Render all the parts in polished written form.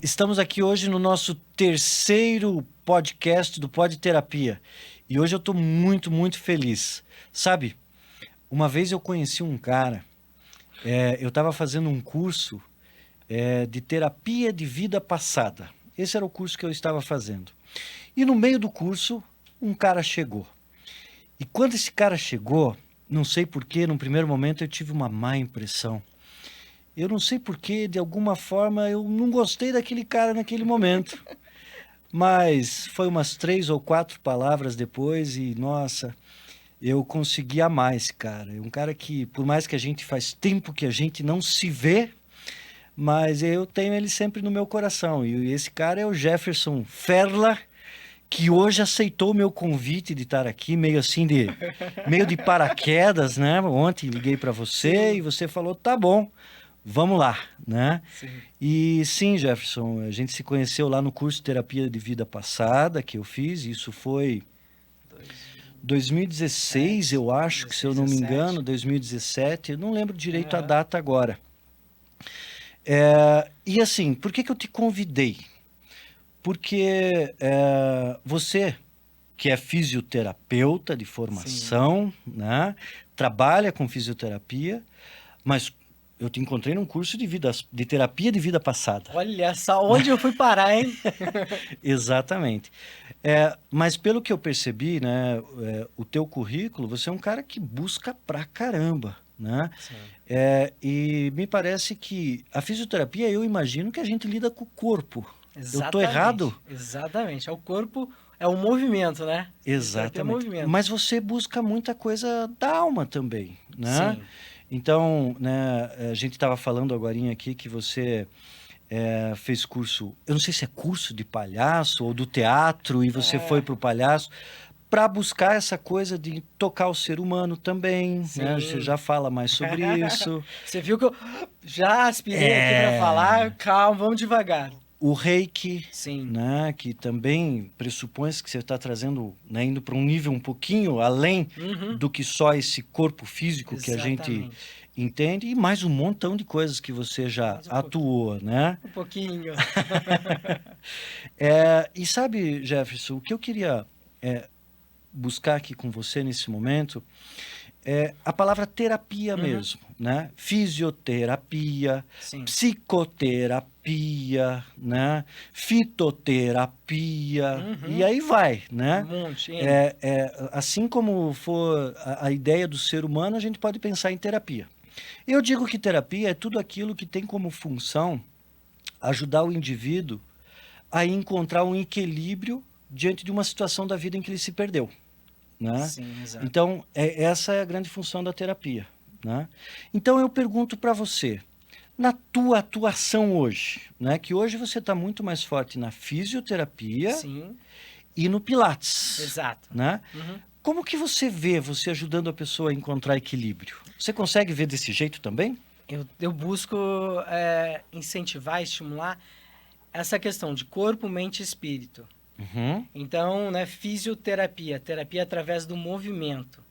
Estamos aqui hoje no nosso terceiro podcast do Pod Terapia. E hoje eu estou muito, muito feliz. Sabe, uma vez eu conheci um cara, eu estava fazendo um curso de terapia de vida passada. Esse era o curso que eu estava fazendo. E no meio do curso, um cara chegou. E quando esse cara chegou, não sei porquê, num primeiro momento eu tive uma má impressão. Eu não sei porquê, de alguma forma eu não gostei daquele cara naquele momento. Mas foi umas 3 ou 4 palavras depois e, nossa, eu consegui amar esse cara. É um cara que, por mais que a gente faz tempo que a gente não se vê, mas eu tenho ele sempre no meu coração. E esse cara é o Jefferson Ferla, que hoje aceitou o meu convite de estar aqui, meio de paraquedas, né? Ontem liguei para você e você falou, tá bom, vamos lá, né? Sim. E sim, Jefferson, a gente se conheceu lá no curso de terapia de vida passada que eu fiz, isso foi 2016, eu acho, que se eu não me engano, 2017, eu não lembro direito a data agora. E assim, por que eu te convidei? Porque você, que é fisioterapeuta de formação, né? Trabalha com fisioterapia, mas eu te encontrei num curso de terapia de vida passada. Olha só onde eu fui parar, hein? Exatamente. Mas pelo que eu percebi, né, o teu currículo, você é um cara que busca pra caramba, né? Sim. E me parece que a fisioterapia, eu imagino que a gente lida com o corpo. Eu tô Exatamente. errado? Exatamente. É o corpo, é o movimento, né? Fisioterapia é Exatamente. movimento. Mas você busca muita coisa da alma também, né? Sim. Então, né, a gente estava falando agorinha aqui que você fez curso, eu não sei se é curso de palhaço ou do teatro, e você foi para o palhaço para buscar essa coisa de tocar o ser humano também, né? Você Sim. já fala mais sobre isso. Você viu que eu já aspirei aqui para falar? Calma, vamos devagar. O reiki, Sim. né, que também pressupõe que você está trazendo, né, indo para um nível um pouquinho além do que só esse corpo físico que a gente Exatamente. entende, e mais um montão de coisas que você já Mais um atuou, né? Um pouquinho. E sabe, Jefferson, o que eu queria buscar aqui com você nesse momento é a palavra terapia mesmo, né? Fisioterapia, Sim. psicoterapia, né? Fitoterapia, e aí vai, né? Um monte, hein? Assim como for a ideia do ser humano, a gente pode pensar em terapia. Eu digo que terapia é tudo aquilo que tem como função ajudar o indivíduo a encontrar um equilíbrio diante de uma situação da vida em que ele se perdeu, né? Sim, exato. Então, essa é a grande função da terapia, né? Então, eu pergunto para você, na tua atuação hoje, né? Que hoje você está muito mais forte na fisioterapia Sim. e no Pilates, Exato. né? Como que você vê você ajudando a pessoa a encontrar equilíbrio? Você consegue ver desse jeito também? Eu busco incentivar, estimular essa questão de corpo, mente e espírito. Então, né, fisioterapia, terapia através do movimento.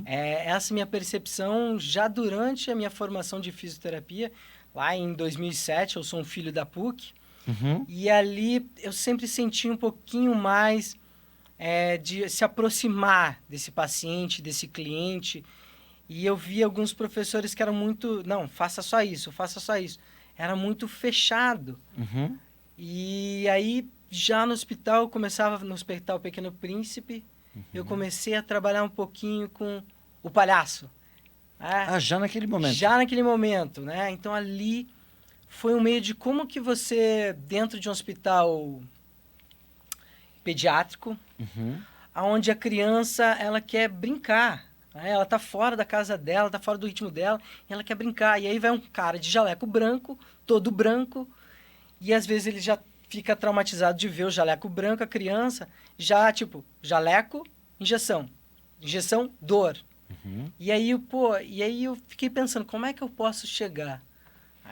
Essa minha percepção já durante a minha formação de fisioterapia, lá em 2007, eu sou um filho da PUC, e ali eu sempre senti um pouquinho mais de se aproximar desse paciente, desse cliente, e eu vi alguns professores que eram muito, não, faça só isso, faça só isso. Era muito fechado. E aí, já no hospital, eu começava no Hospital Pequeno Príncipe, eu comecei a trabalhar um pouquinho com o palhaço. Já naquele momento? Já naquele momento, né? Então, ali foi um meio de como que você, dentro de um hospital pediátrico, onde a criança, ela quer brincar. Ela tá fora da casa dela, tá fora do ritmo dela, e ela quer brincar. E aí vai um cara de jaleco branco, todo branco, e às vezes ele já fica traumatizado de ver o jaleco branco, a criança, já tipo, jaleco, injeção. Injeção, dor. E aí eu fiquei pensando, como é que eu posso chegar?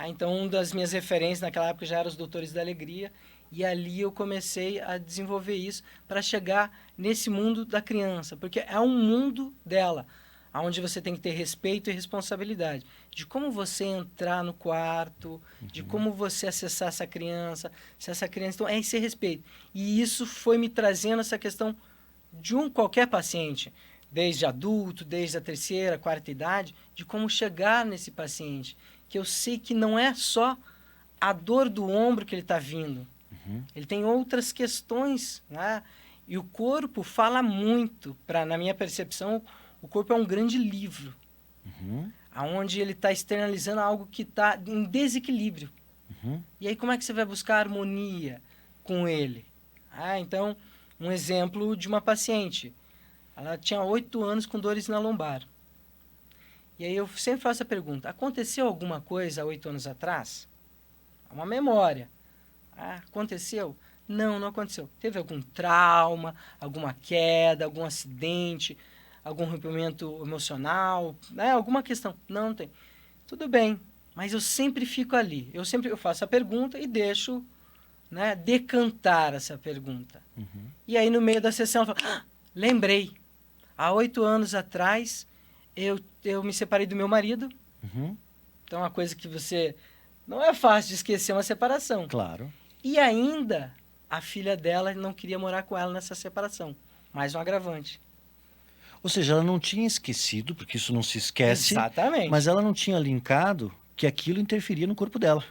Então, uma das minhas referências naquela época já eram os Doutores da Alegria, e ali eu comecei a desenvolver isso para chegar nesse mundo da criança, porque é um mundo dela. onde você tem que ter respeito e responsabilidade. De como você entrar no quarto, de como você acessar essa criança, se essa criança... Então, é esse respeito. E isso foi me trazendo essa questão de qualquer paciente, desde adulto, desde a terceira, quarta idade, de como chegar nesse paciente. Que eu sei que não é só a dor do ombro que ele está vindo. Ele tem outras questões, né? E o corpo fala muito, na minha percepção, o corpo é um grande livro, onde ele está externalizando algo que está em desequilíbrio. E aí como é que você vai buscar harmonia com ele? Então, um exemplo de uma paciente. Ela tinha 8 anos com dores na lombar. E aí eu sempre faço a pergunta, aconteceu alguma coisa há 8 anos atrás? Uma memória. Aconteceu? Não, não aconteceu. Teve algum trauma, alguma queda, algum acidente, algum rompimento emocional, né? Alguma questão? Não tem. Tudo bem, mas eu sempre fico ali. Eu faço a pergunta e deixo, né, decantar essa pergunta. E aí no meio da sessão eu falo, lembrei. Há 8 anos atrás eu me separei do meu marido. Então é uma coisa que você... Não é fácil de esquecer uma separação. Claro. E ainda, a filha dela não queria morar com ela nessa separação. Mais um agravante. Ou seja, ela não tinha esquecido, porque isso não se esquece. Exatamente. Mas ela não tinha linkado que aquilo interferia no corpo dela.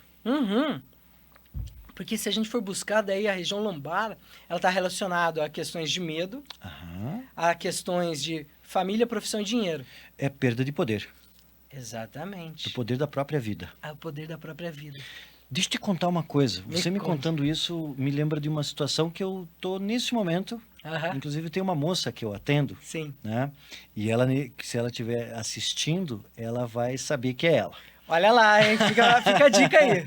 Porque se a gente for buscar daí a região lombar, ela está relacionada a questões de medo, a questões de família, profissão e dinheiro. É perda de poder. Exatamente. Do poder da própria vida. É o poder da própria vida. Deixa eu te contar uma coisa. Você me conte. contando isso me lembra de uma situação que eu tô nesse momento. Inclusive tem uma moça que eu atendo. Sim. Né? E ela, se ela estiver assistindo, ela vai saber que é ela. Olha lá, hein? Fica a dica aí.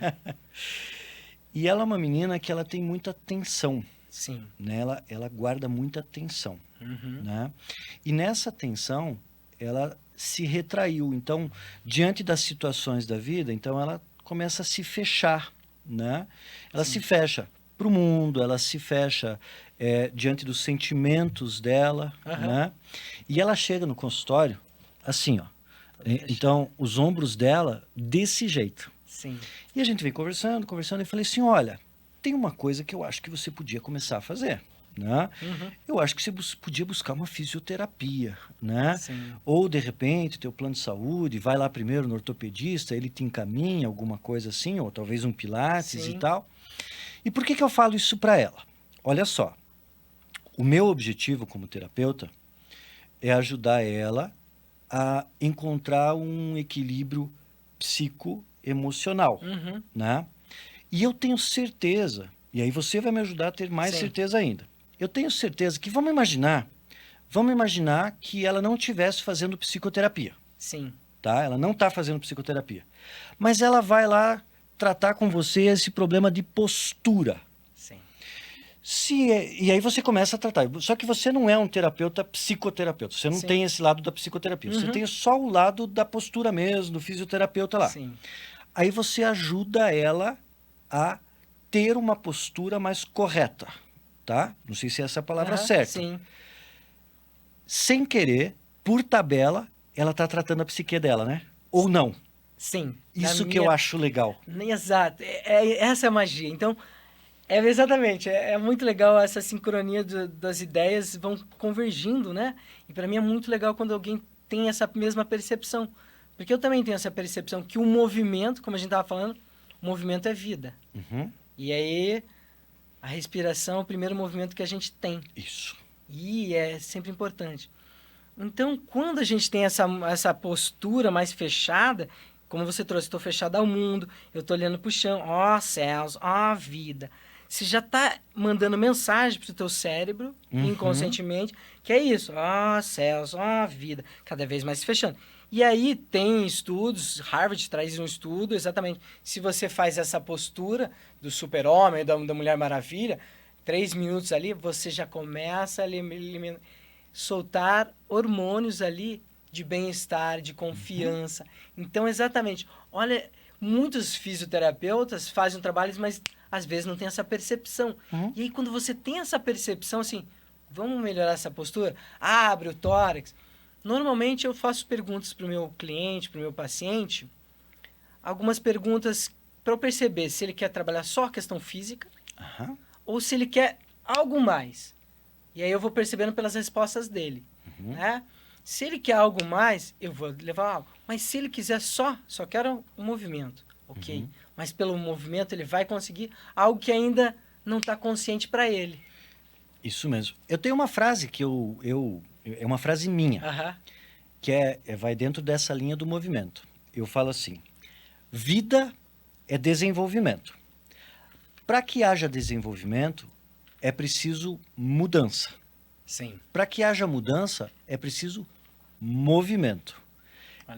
E ela é uma menina que ela tem muita tensão. Sim. Né? Ela guarda muita tensão. Né? E nessa tensão, ela se retraiu. Então, diante das situações da vida, então ela começa a se fechar, né? Ela se fecha para o mundo, ela se fecha diante dos sentimentos dela, né? E ela chega no consultório assim, ó. Então, os ombros dela desse jeito. Sim. E a gente vem conversando, e falei assim, olha, tem uma coisa que eu acho que você podia começar a fazer. Né? Eu acho que você podia buscar uma fisioterapia, né? Sim. Ou de repente teu plano de saúde, vai lá primeiro no ortopedista, ele te encaminha alguma coisa assim, ou talvez um pilates e tal. E por que eu falo isso para ela? Olha só, o meu objetivo como terapeuta é ajudar ela a encontrar um equilíbrio psicoemocional, né? E eu tenho certeza, e aí você vai me ajudar a ter mais certeza ainda. Eu tenho certeza que, vamos imaginar que ela não estivesse fazendo psicoterapia. Sim. Tá? Ela não está fazendo psicoterapia. Mas ela vai lá tratar com você esse problema de postura. Sim. E aí você começa a tratar. Só que você não é um psicoterapeuta. Você não tem esse lado da psicoterapia. Você tem só o lado da postura mesmo, do fisioterapeuta lá. Sim. Aí você ajuda ela a ter uma postura mais correta. Tá? Não sei se é essa a palavra certa. Sim. Sem querer, por tabela, ela está tratando a psique dela, né? Ou não? Sim. Isso que eu acho legal. Exato. Essa é a magia. Então, exatamente. É muito legal essa sincronia das ideias vão convergindo, né? E para mim é muito legal quando alguém tem essa mesma percepção. Porque eu também tenho essa percepção que o movimento, como a gente estava falando, o movimento é vida. E aí... A respiração é o primeiro movimento que a gente tem. Isso. E é sempre importante. Então, quando a gente tem essa postura mais fechada, como você trouxe, estou fechado ao mundo, eu estou olhando para o chão, ó céus, ó vida. Você já está mandando mensagem para o teu cérebro, inconscientemente, que é isso, ó céus, ó vida, cada vez mais se fechando. E aí tem estudos, Harvard traz um estudo, exatamente, se você faz essa postura do super-homem, da Mulher Maravilha, 3 minutos ali, você já começa a soltar hormônios ali de bem-estar, de confiança. Então, exatamente, olha, muitos fisioterapeutas fazem um trabalho, mas às vezes não tem essa percepção. E aí, quando você tem essa percepção, assim, vamos melhorar essa postura? Abre o tórax. Normalmente eu faço perguntas para o meu cliente, para o meu paciente, algumas perguntas para eu perceber se ele quer trabalhar só a questão física ou se ele quer algo mais. E aí eu vou percebendo pelas respostas dele, né? Se ele quer algo mais, eu vou levar algo. Mas se ele quiser só quero um movimento, ok. Mas pelo movimento ele vai conseguir algo que ainda não está consciente para ele. Isso mesmo. Eu tenho uma frase que é uma frase minha, que vai dentro dessa linha do movimento. Eu falo assim, vida é desenvolvimento. Para que haja desenvolvimento, é preciso mudança. Sim. Para que haja mudança, é preciso movimento.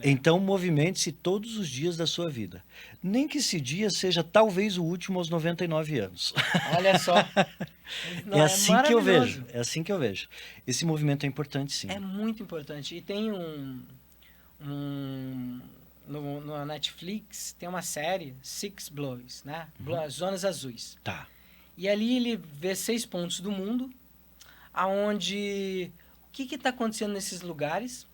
Então, movimente-se todos os dias da sua vida. Nem que esse dia seja talvez o último aos 99 anos. Olha só. Não, é assim que eu vejo. É assim que eu vejo. Esse movimento é importante, sim. É muito importante. E tem no Netflix, tem uma série, Six Blues, né? Zonas Azuis. Tá. E ali ele vê 6 pontos do mundo, aonde o que está acontecendo nesses lugares?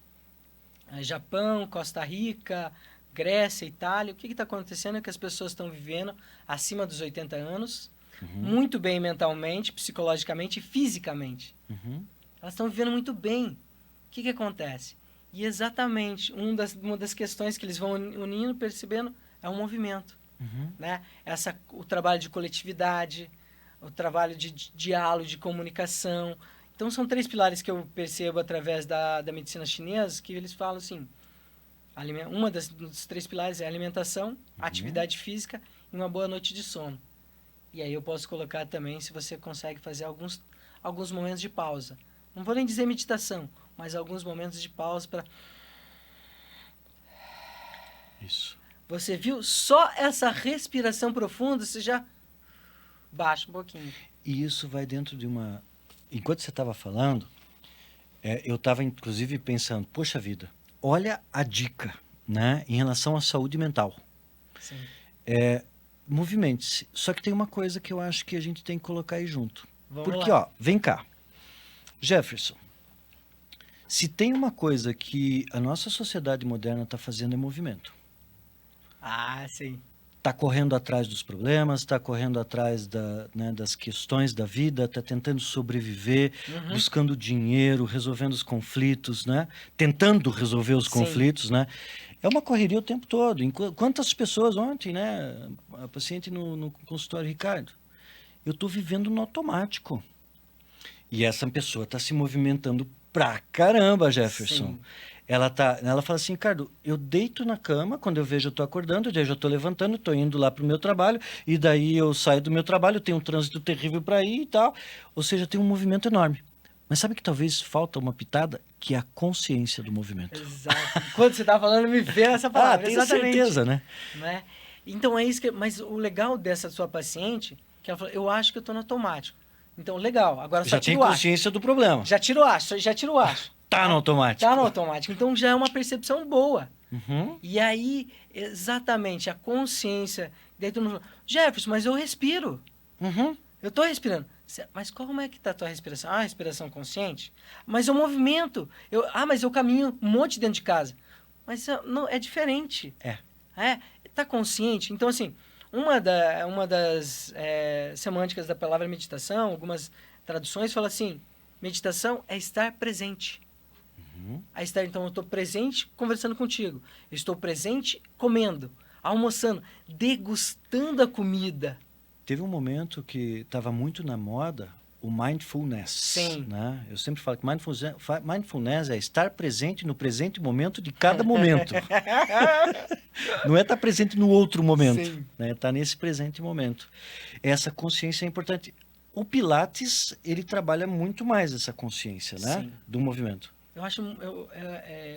Japão, Costa Rica, Grécia, Itália. O que está acontecendo é que as pessoas estão vivendo acima dos 80 anos, muito bem mentalmente, psicologicamente e fisicamente. Elas estão vivendo muito bem. O que acontece? E exatamente uma das questões que eles vão unindo, percebendo, é o movimento. Né? O trabalho de coletividade, o trabalho de diálogo, de comunicação. Então, são 3 pilares que eu percebo através da medicina chinesa, que eles falam assim, dos 3 pilares é alimentação, atividade física e uma boa noite de sono. E aí eu posso colocar também, se você consegue fazer alguns momentos de pausa. Não vou nem dizer meditação, mas alguns momentos de pausa para... Isso. Você viu? Só essa respiração profunda, você já baixa um pouquinho. E isso vai dentro de uma... Enquanto você estava falando, eu estava inclusive pensando, poxa vida, olha a dica, né, em relação à saúde mental. Sim. Movimente-se. Só que tem uma coisa que eu acho que a gente tem que colocar aí junto. Porque, ó, vem cá. Jefferson, se tem uma coisa que a nossa sociedade moderna está fazendo é movimento. Ah, sim. Está correndo atrás dos problemas, está correndo atrás das questões da vida, está tentando sobreviver, buscando dinheiro, resolvendo os conflitos, né? Tentando resolver os conflitos, né? É uma correria o tempo todo. Quantas pessoas ontem, né? A paciente no consultório, Ricardo, eu estou vivendo no automático. E essa pessoa está se movimentando pra caramba, Jefferson. Sim. Ela fala assim, Ricardo, eu deito na cama, quando eu vejo eu estou acordando, daí eu já estou levantando, estou indo lá para o meu trabalho, e daí eu saio do meu trabalho, tenho um trânsito terrível para ir e tal. Ou seja, tem um movimento enorme. Mas sabe que talvez falta uma pitada? Que é a consciência do movimento. Exato. Quando você estava falando, me veio essa palavra. Tenho certeza, né? Então é isso que... Mas o legal dessa sua paciente, que ela falou, eu acho que eu estou no automático. Então, legal. Agora só tira o acho. Já tem consciência do problema. Já tira o acho. Tá no automático. Tá no automático. Então já é uma percepção boa. E aí, exatamente, a consciência. Daí todo mundo fala, Jefferson, mas eu respiro. Eu tô respirando. Mas como é que tá a tua respiração? Ah, respiração consciente? Mas o movimento. Mas eu caminho um monte dentro de casa. Mas não, é diferente. Tá consciente? Então, assim, uma das semânticas da palavra meditação, algumas traduções falam assim, meditação é estar presente. Então, eu estou presente conversando contigo. Eu estou presente comendo, almoçando, degustando a comida. Teve um momento que estava muito na moda o mindfulness. Sim. Né? Eu sempre falo que mindfulness é estar presente no presente momento de cada momento. Não é estar presente no outro momento. Sim. Né? Estar nesse presente momento. Essa consciência é importante. O Pilates, ele trabalha muito mais essa consciência, né? Sim. Do movimento.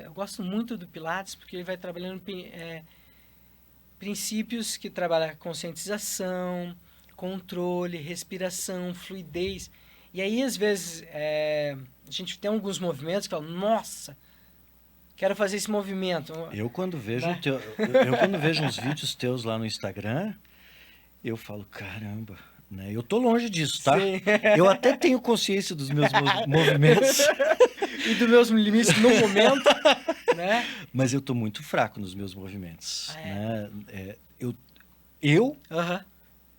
Eu gosto muito do Pilates porque ele vai trabalhando princípios que trabalham conscientização, controle, respiração, fluidez. E aí, às vezes, a gente tem alguns movimentos que falam, nossa, quero fazer esse movimento. Eu quando vejo uns vídeos teus lá no Instagram, eu falo, caramba, né? Eu tô longe disso, tá? Sim. Eu até tenho consciência dos meus movimentos. E dos meus limites no momento, né? Mas eu tô muito fraco nos meus movimentos, Ah, né? Eu Aham.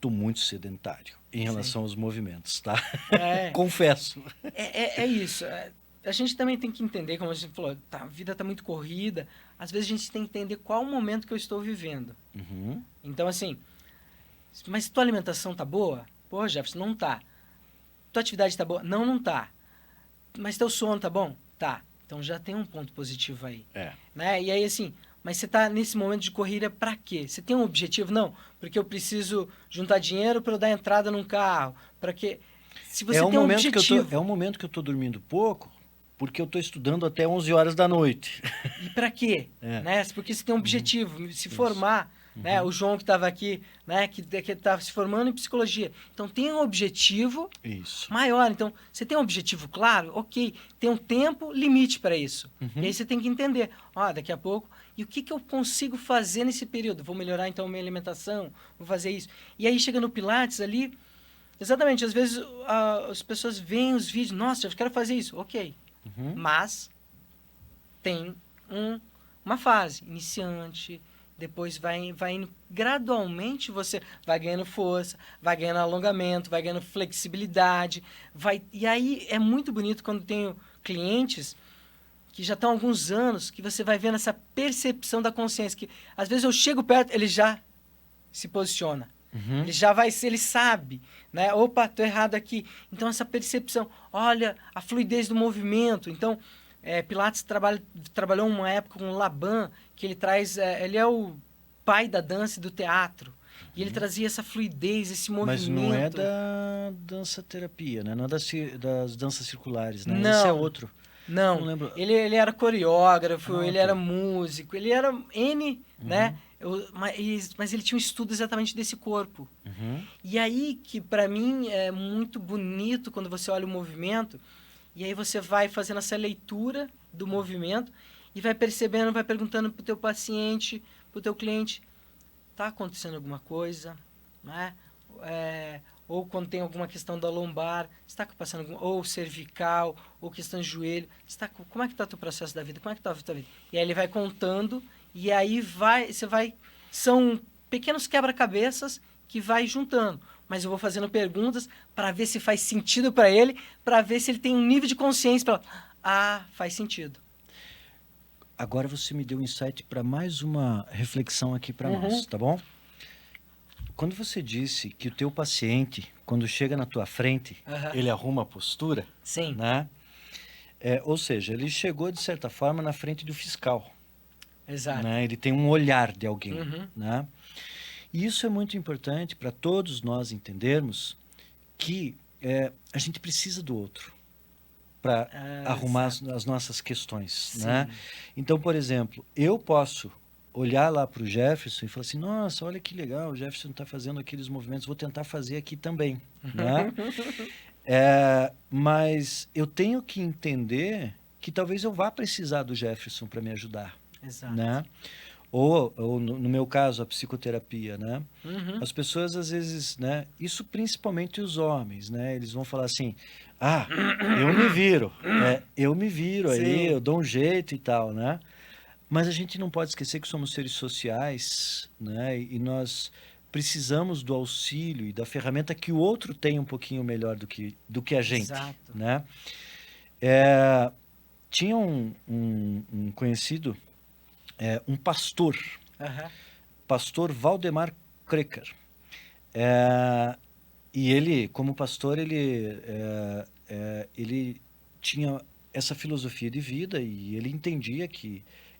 tô muito sedentário em relação aos movimentos, tá? É. Confesso. É isso. A gente também tem que entender, como a gente falou, a vida está muito corrida. Às vezes a gente tem que entender qual o momento que eu estou vivendo. Uhum. Então, assim, mas tua alimentação tá boa? Pô, Jefferson, não tá. Tua atividade tá boa? Não, não tá. Mas teu sono tá bom? Tá. Então já tem um ponto positivo aí. Né? E aí, assim, mas você tá nesse momento de corrida pra quê? Você tem um objetivo? Não, porque eu preciso juntar dinheiro para eu dar entrada num carro. Para quê? Se você tem um objetivo... É um momento que eu tô dormindo pouco, porque eu tô estudando até 11 horas da noite. E para quê? Né? Porque você tem um objetivo, se formar. Né? O João que estava aqui, né? que estava se formando em psicologia. Então, tem um objetivo maior. Então, você tem um objetivo claro? Ok. Tem um tempo limite para isso. E aí você tem que entender. Daqui a pouco... E o que eu consigo fazer nesse período? Vou melhorar, então, a minha alimentação? Vou fazer isso. E aí, chega no Pilates ali... Exatamente. Às vezes, as pessoas veem os vídeos. Nossa, eu quero fazer isso. Ok. Mas tem uma fase iniciante, depois vai indo gradualmente, você vai ganhando força, vai ganhando alongamento, vai ganhando flexibilidade, e aí é muito bonito quando tenho clientes que já estão há alguns anos, que você vai vendo essa percepção da consciência, que às vezes eu chego perto, ele já se posiciona. Ele já ele sabe, né? Opa, tô errado aqui. Então, essa percepção, olha a fluidez do movimento. Então, Pilates trabalhou uma época com o Laban, que ele traz, ele é o pai da dança e do teatro. E ele trazia essa fluidez, esse movimento. Mas não é da dança-terapia, né? Não é das danças circulares, né? Não. Esse é outro. Não lembro. Ele era coreógrafo, ele era músico, ele era né? Mas ele tinha um estudo exatamente desse corpo. E aí que para mim é muito bonito quando você olha o movimento e aí você vai fazendo essa leitura do movimento e vai percebendo, vai perguntando pro teu paciente, pro teu cliente, tá acontecendo alguma coisa, né? Ou quando tem alguma questão da lombar, está passando ou cervical, ou questão de joelho, como é que está o teu processo da vida? Como é que está a tua vida? E aí ele vai contando e aí são pequenos quebra-cabeças que vai juntando. Mas eu vou fazendo perguntas para ver se faz sentido para ele, para ver se ele tem um nível de consciência para faz sentido. Agora você me deu um insight para mais uma reflexão aqui para nós, tá bom? Quando você disse que o teu paciente, quando chega na tua frente, ele arruma a postura, sim, né? Ou seja, ele chegou de certa forma na frente do fiscal. Exato. Né? Ele tem um olhar de alguém, né? E isso é muito importante para todos nós entendermos que a gente precisa do outro para arrumar as nossas questões, sim, né? Então, por exemplo, eu posso olhar lá para o Jefferson e falar assim, nossa, olha que legal, o Jefferson está fazendo aqueles movimentos, vou tentar fazer aqui também, né? Mas eu tenho que entender que talvez eu vá precisar do Jefferson para me ajudar. Exato. Né? Ou no meu caso, a psicoterapia, né? As pessoas, às vezes, né? Isso principalmente os homens, né? Eles vão falar assim, eu me viro, aí, eu dou um jeito e tal, né? Mas a gente não pode esquecer que somos seres sociais, né? E nós precisamos do auxílio e da ferramenta que o outro tem um pouquinho melhor do que a gente. Exato. Né? Tinha um conhecido, um pastor, pastor Valdemar Krecker. E ele, como pastor, ele tinha essa filosofia de vida e ele entendia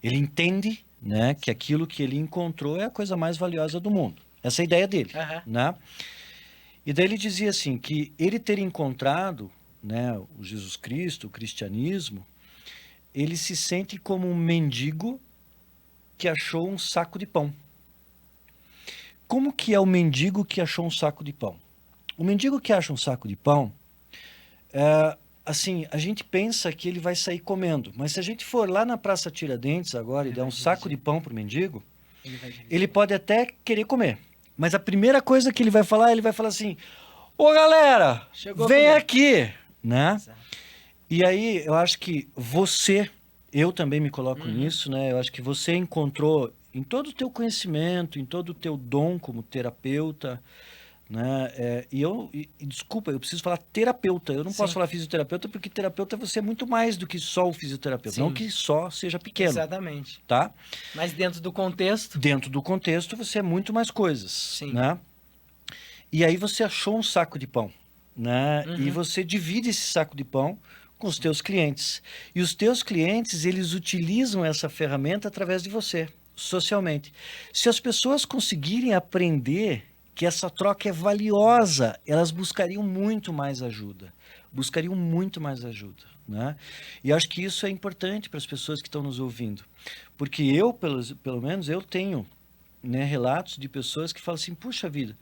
ele entende, né, que aquilo que ele encontrou é a coisa mais valiosa do mundo. Essa é a ideia dele, né? E daí ele dizia assim, que ele ter encontrado, né, o Jesus Cristo, o cristianismo, ele se sente como um mendigo que achou um saco de pão. Como que é o mendigo que achou um saco de pão? O mendigo que acha um saco de pão, assim, a gente pensa que ele vai sair comendo, mas se a gente for lá na Praça Tiradentes agora e der um saco de pão para o mendigo, ele pode até querer comer, mas a primeira coisa que ele vai falar assim, Ô, galera, Chegou vem comigo. aqui, né? Exato. E aí, eu acho que eu também me coloco nisso, né? Eu acho que você encontrou em todo o teu conhecimento, em todo o teu dom como terapeuta, né? Desculpa, eu preciso falar terapeuta. Eu não posso Sim. falar fisioterapeuta porque terapeuta você é muito mais do que só o fisioterapeuta. Sim. Não que só seja pequeno, Exatamente. tá? Mas dentro do contexto... Dentro do contexto você é muito mais coisas, Sim. né? E aí você achou um saco de pão, né? E Uhum. você divide esse saco de pão com os teus clientes. E os teus clientes, eles utilizam essa ferramenta através de você, socialmente. Se as pessoas conseguirem aprender que essa troca é valiosa, elas buscariam muito mais ajuda. Buscariam muito mais ajuda, né? E acho que isso é importante para as pessoas que estão nos ouvindo. Porque eu, pelo menos, eu tenho, né, relatos de pessoas que falam assim, puxa vida,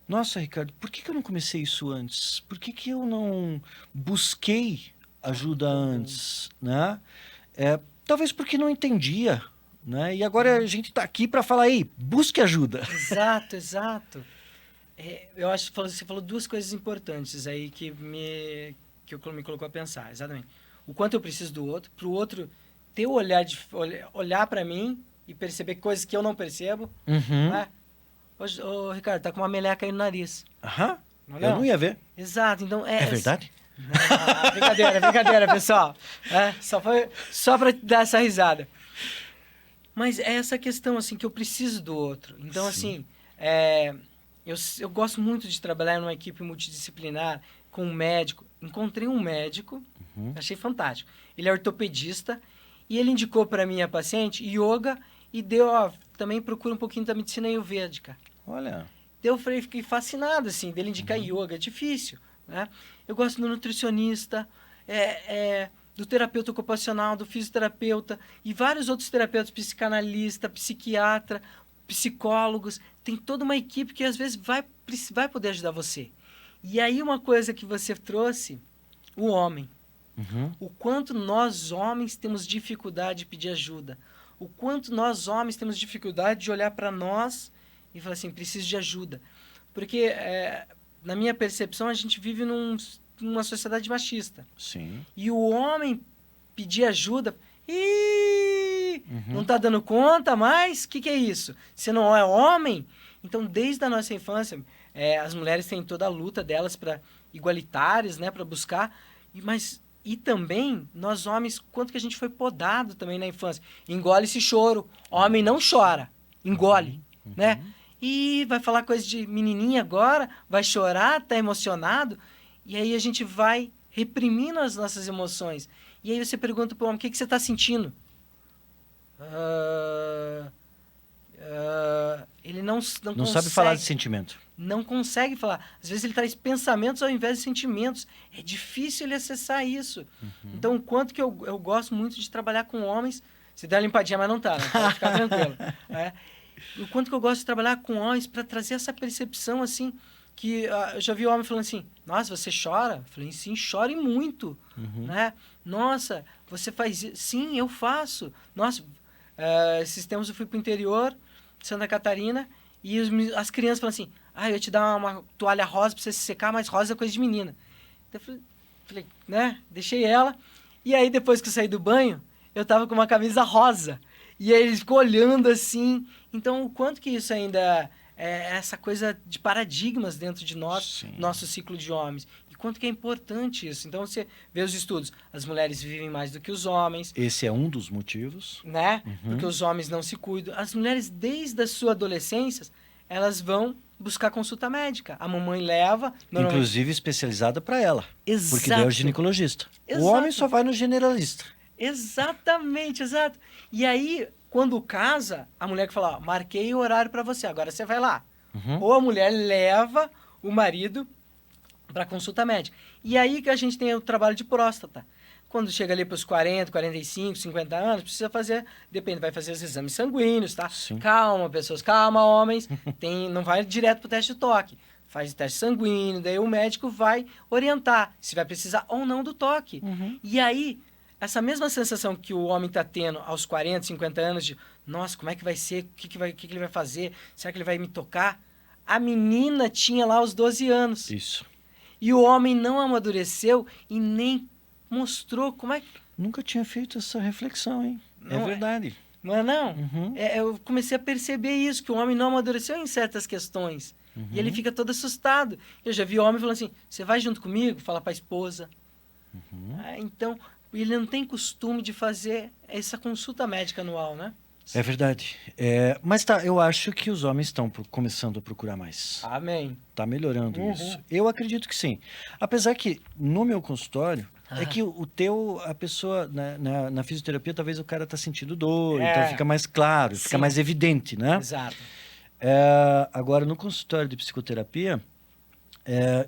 nossa, Ricardo, por que eu não comecei isso antes? Por que eu não busquei ajuda antes, né? Talvez porque não entendia, né? E agora a gente está aqui para falar aí, busque ajuda. Exato, exato. Eu acho que você falou duas coisas importantes aí que me colocou a pensar, exatamente. O quanto eu preciso do outro, para o outro ter o olhar de olhar para mim e perceber coisas que eu não percebo, né? Ô, Ricardo, tá com uma meleca aí no nariz. Aham, Não, eu não ia ver. Exato, então É verdade? Não, brincadeira, pessoal. Só para dar essa risada. Mas é essa questão, assim, que eu preciso do outro. Então, Sim. assim, eu gosto muito de trabalhar numa equipe multidisciplinar com um médico. Encontrei um médico, achei fantástico. Ele é ortopedista e ele indicou para minha paciente yoga e deu, também procura um pouquinho da medicina ayurvédica. Olha. Eu fiquei fascinado, assim, dele indicar yoga. É difícil, né? Eu gosto do nutricionista, do terapeuta ocupacional, do fisioterapeuta e vários outros terapeutas, psicanalista, psiquiatra, psicólogos. Tem toda uma equipe que às vezes vai poder ajudar você. E aí uma coisa que você trouxe, o homem. O quanto nós homens temos dificuldade de pedir ajuda. O quanto nós homens temos dificuldade de olhar para nós e falar assim, preciso de ajuda. Porque, na minha percepção, a gente vive numa sociedade machista. Sim. E o homem pedir ajuda, não está dando conta mais? O que é isso? Você não é homem? Então, desde a nossa infância, as mulheres têm toda a luta delas para igualitárias, né, para buscar, e também, nós homens, quanto que a gente foi podado também na infância. Engole esse choro. Homem não chora, engole, né? E vai falar coisa de menininha agora, vai chorar, tá emocionado, e aí a gente vai reprimindo as nossas emoções. E aí você pergunta pro homem, o que você tá sentindo? Ele não Não consegue, sabe falar de sentimento. não consegue falar. Às vezes ele traz pensamentos ao invés de sentimentos. É difícil ele acessar isso. Então, o quanto que eu gosto muito de trabalhar com homens, se der uma limpadinha, mas não tá, né? Pode ficar tranquilo. O quanto que eu gosto de trabalhar com homens para trazer essa percepção, assim, que eu já vi homem falando assim, nossa, você chora? Eu falei, sim, chore muito, né? Nossa, você faz isso? Sim, eu faço. Nossa, esses tempos eu fui pro interior de Santa Catarina e as crianças falam assim, eu ia te dar uma toalha rosa para você se secar, mas rosa é coisa de menina. Então eu falei, né? Deixei ela. E aí, depois que eu saí do banho, eu tava com uma camisa rosa. E aí ele ficou olhando assim. Então, o quanto que isso ainda é essa coisa de paradigmas dentro de nós, nosso ciclo de homens. E quanto que é importante isso. Então, você vê os estudos. As mulheres vivem mais do que os homens. Esse é um dos motivos. Né? Porque os homens não se cuidam. As mulheres, desde a sua adolescência, elas vão buscar consulta médica. A mamãe leva... Inclusive especializada para ela. Exato. Porque daí é o ginecologista. Exato. O homem só vai no generalista. Exatamente, exato. E aí, quando casa, a mulher que fala, marquei o horário para você, agora você vai lá. Ou a mulher leva o marido para consulta médica. E aí que a gente tem o trabalho de próstata. Quando chega ali para os 40, 45, 50 anos, precisa fazer, depende, vai fazer os exames sanguíneos, tá? Sim. Calma, pessoas, calma, homens. Não vai direto pro teste de toque. Faz o teste sanguíneo, daí o médico vai orientar se vai precisar ou não do toque. E aí, essa mesma sensação que o homem está tendo aos 40, 50 anos de, nossa, como é que vai ser? O que ele vai fazer? Será que ele vai me tocar? A menina tinha lá os 12 anos. Isso. E o homem não amadureceu e nem mostrou como é que... Nunca tinha feito essa reflexão, hein? Não é verdade. Não é não? Uhum. Eu comecei a perceber isso, que o homem não amadureceu em certas questões. E ele fica todo assustado. Eu já vi homem falando assim, você vai junto comigo? Fala para a esposa. Então, ele não tem costume de fazer essa consulta médica anual, né? É verdade. Mas eu acho que os homens estão começando a procurar mais. Amém. Está melhorando isso. Eu acredito que sim. Apesar que no meu consultório, é que a pessoa, na fisioterapia, talvez o cara está sentindo dor, então fica mais claro, fica mais evidente, né? Exato. Agora, no consultório de psicoterapia,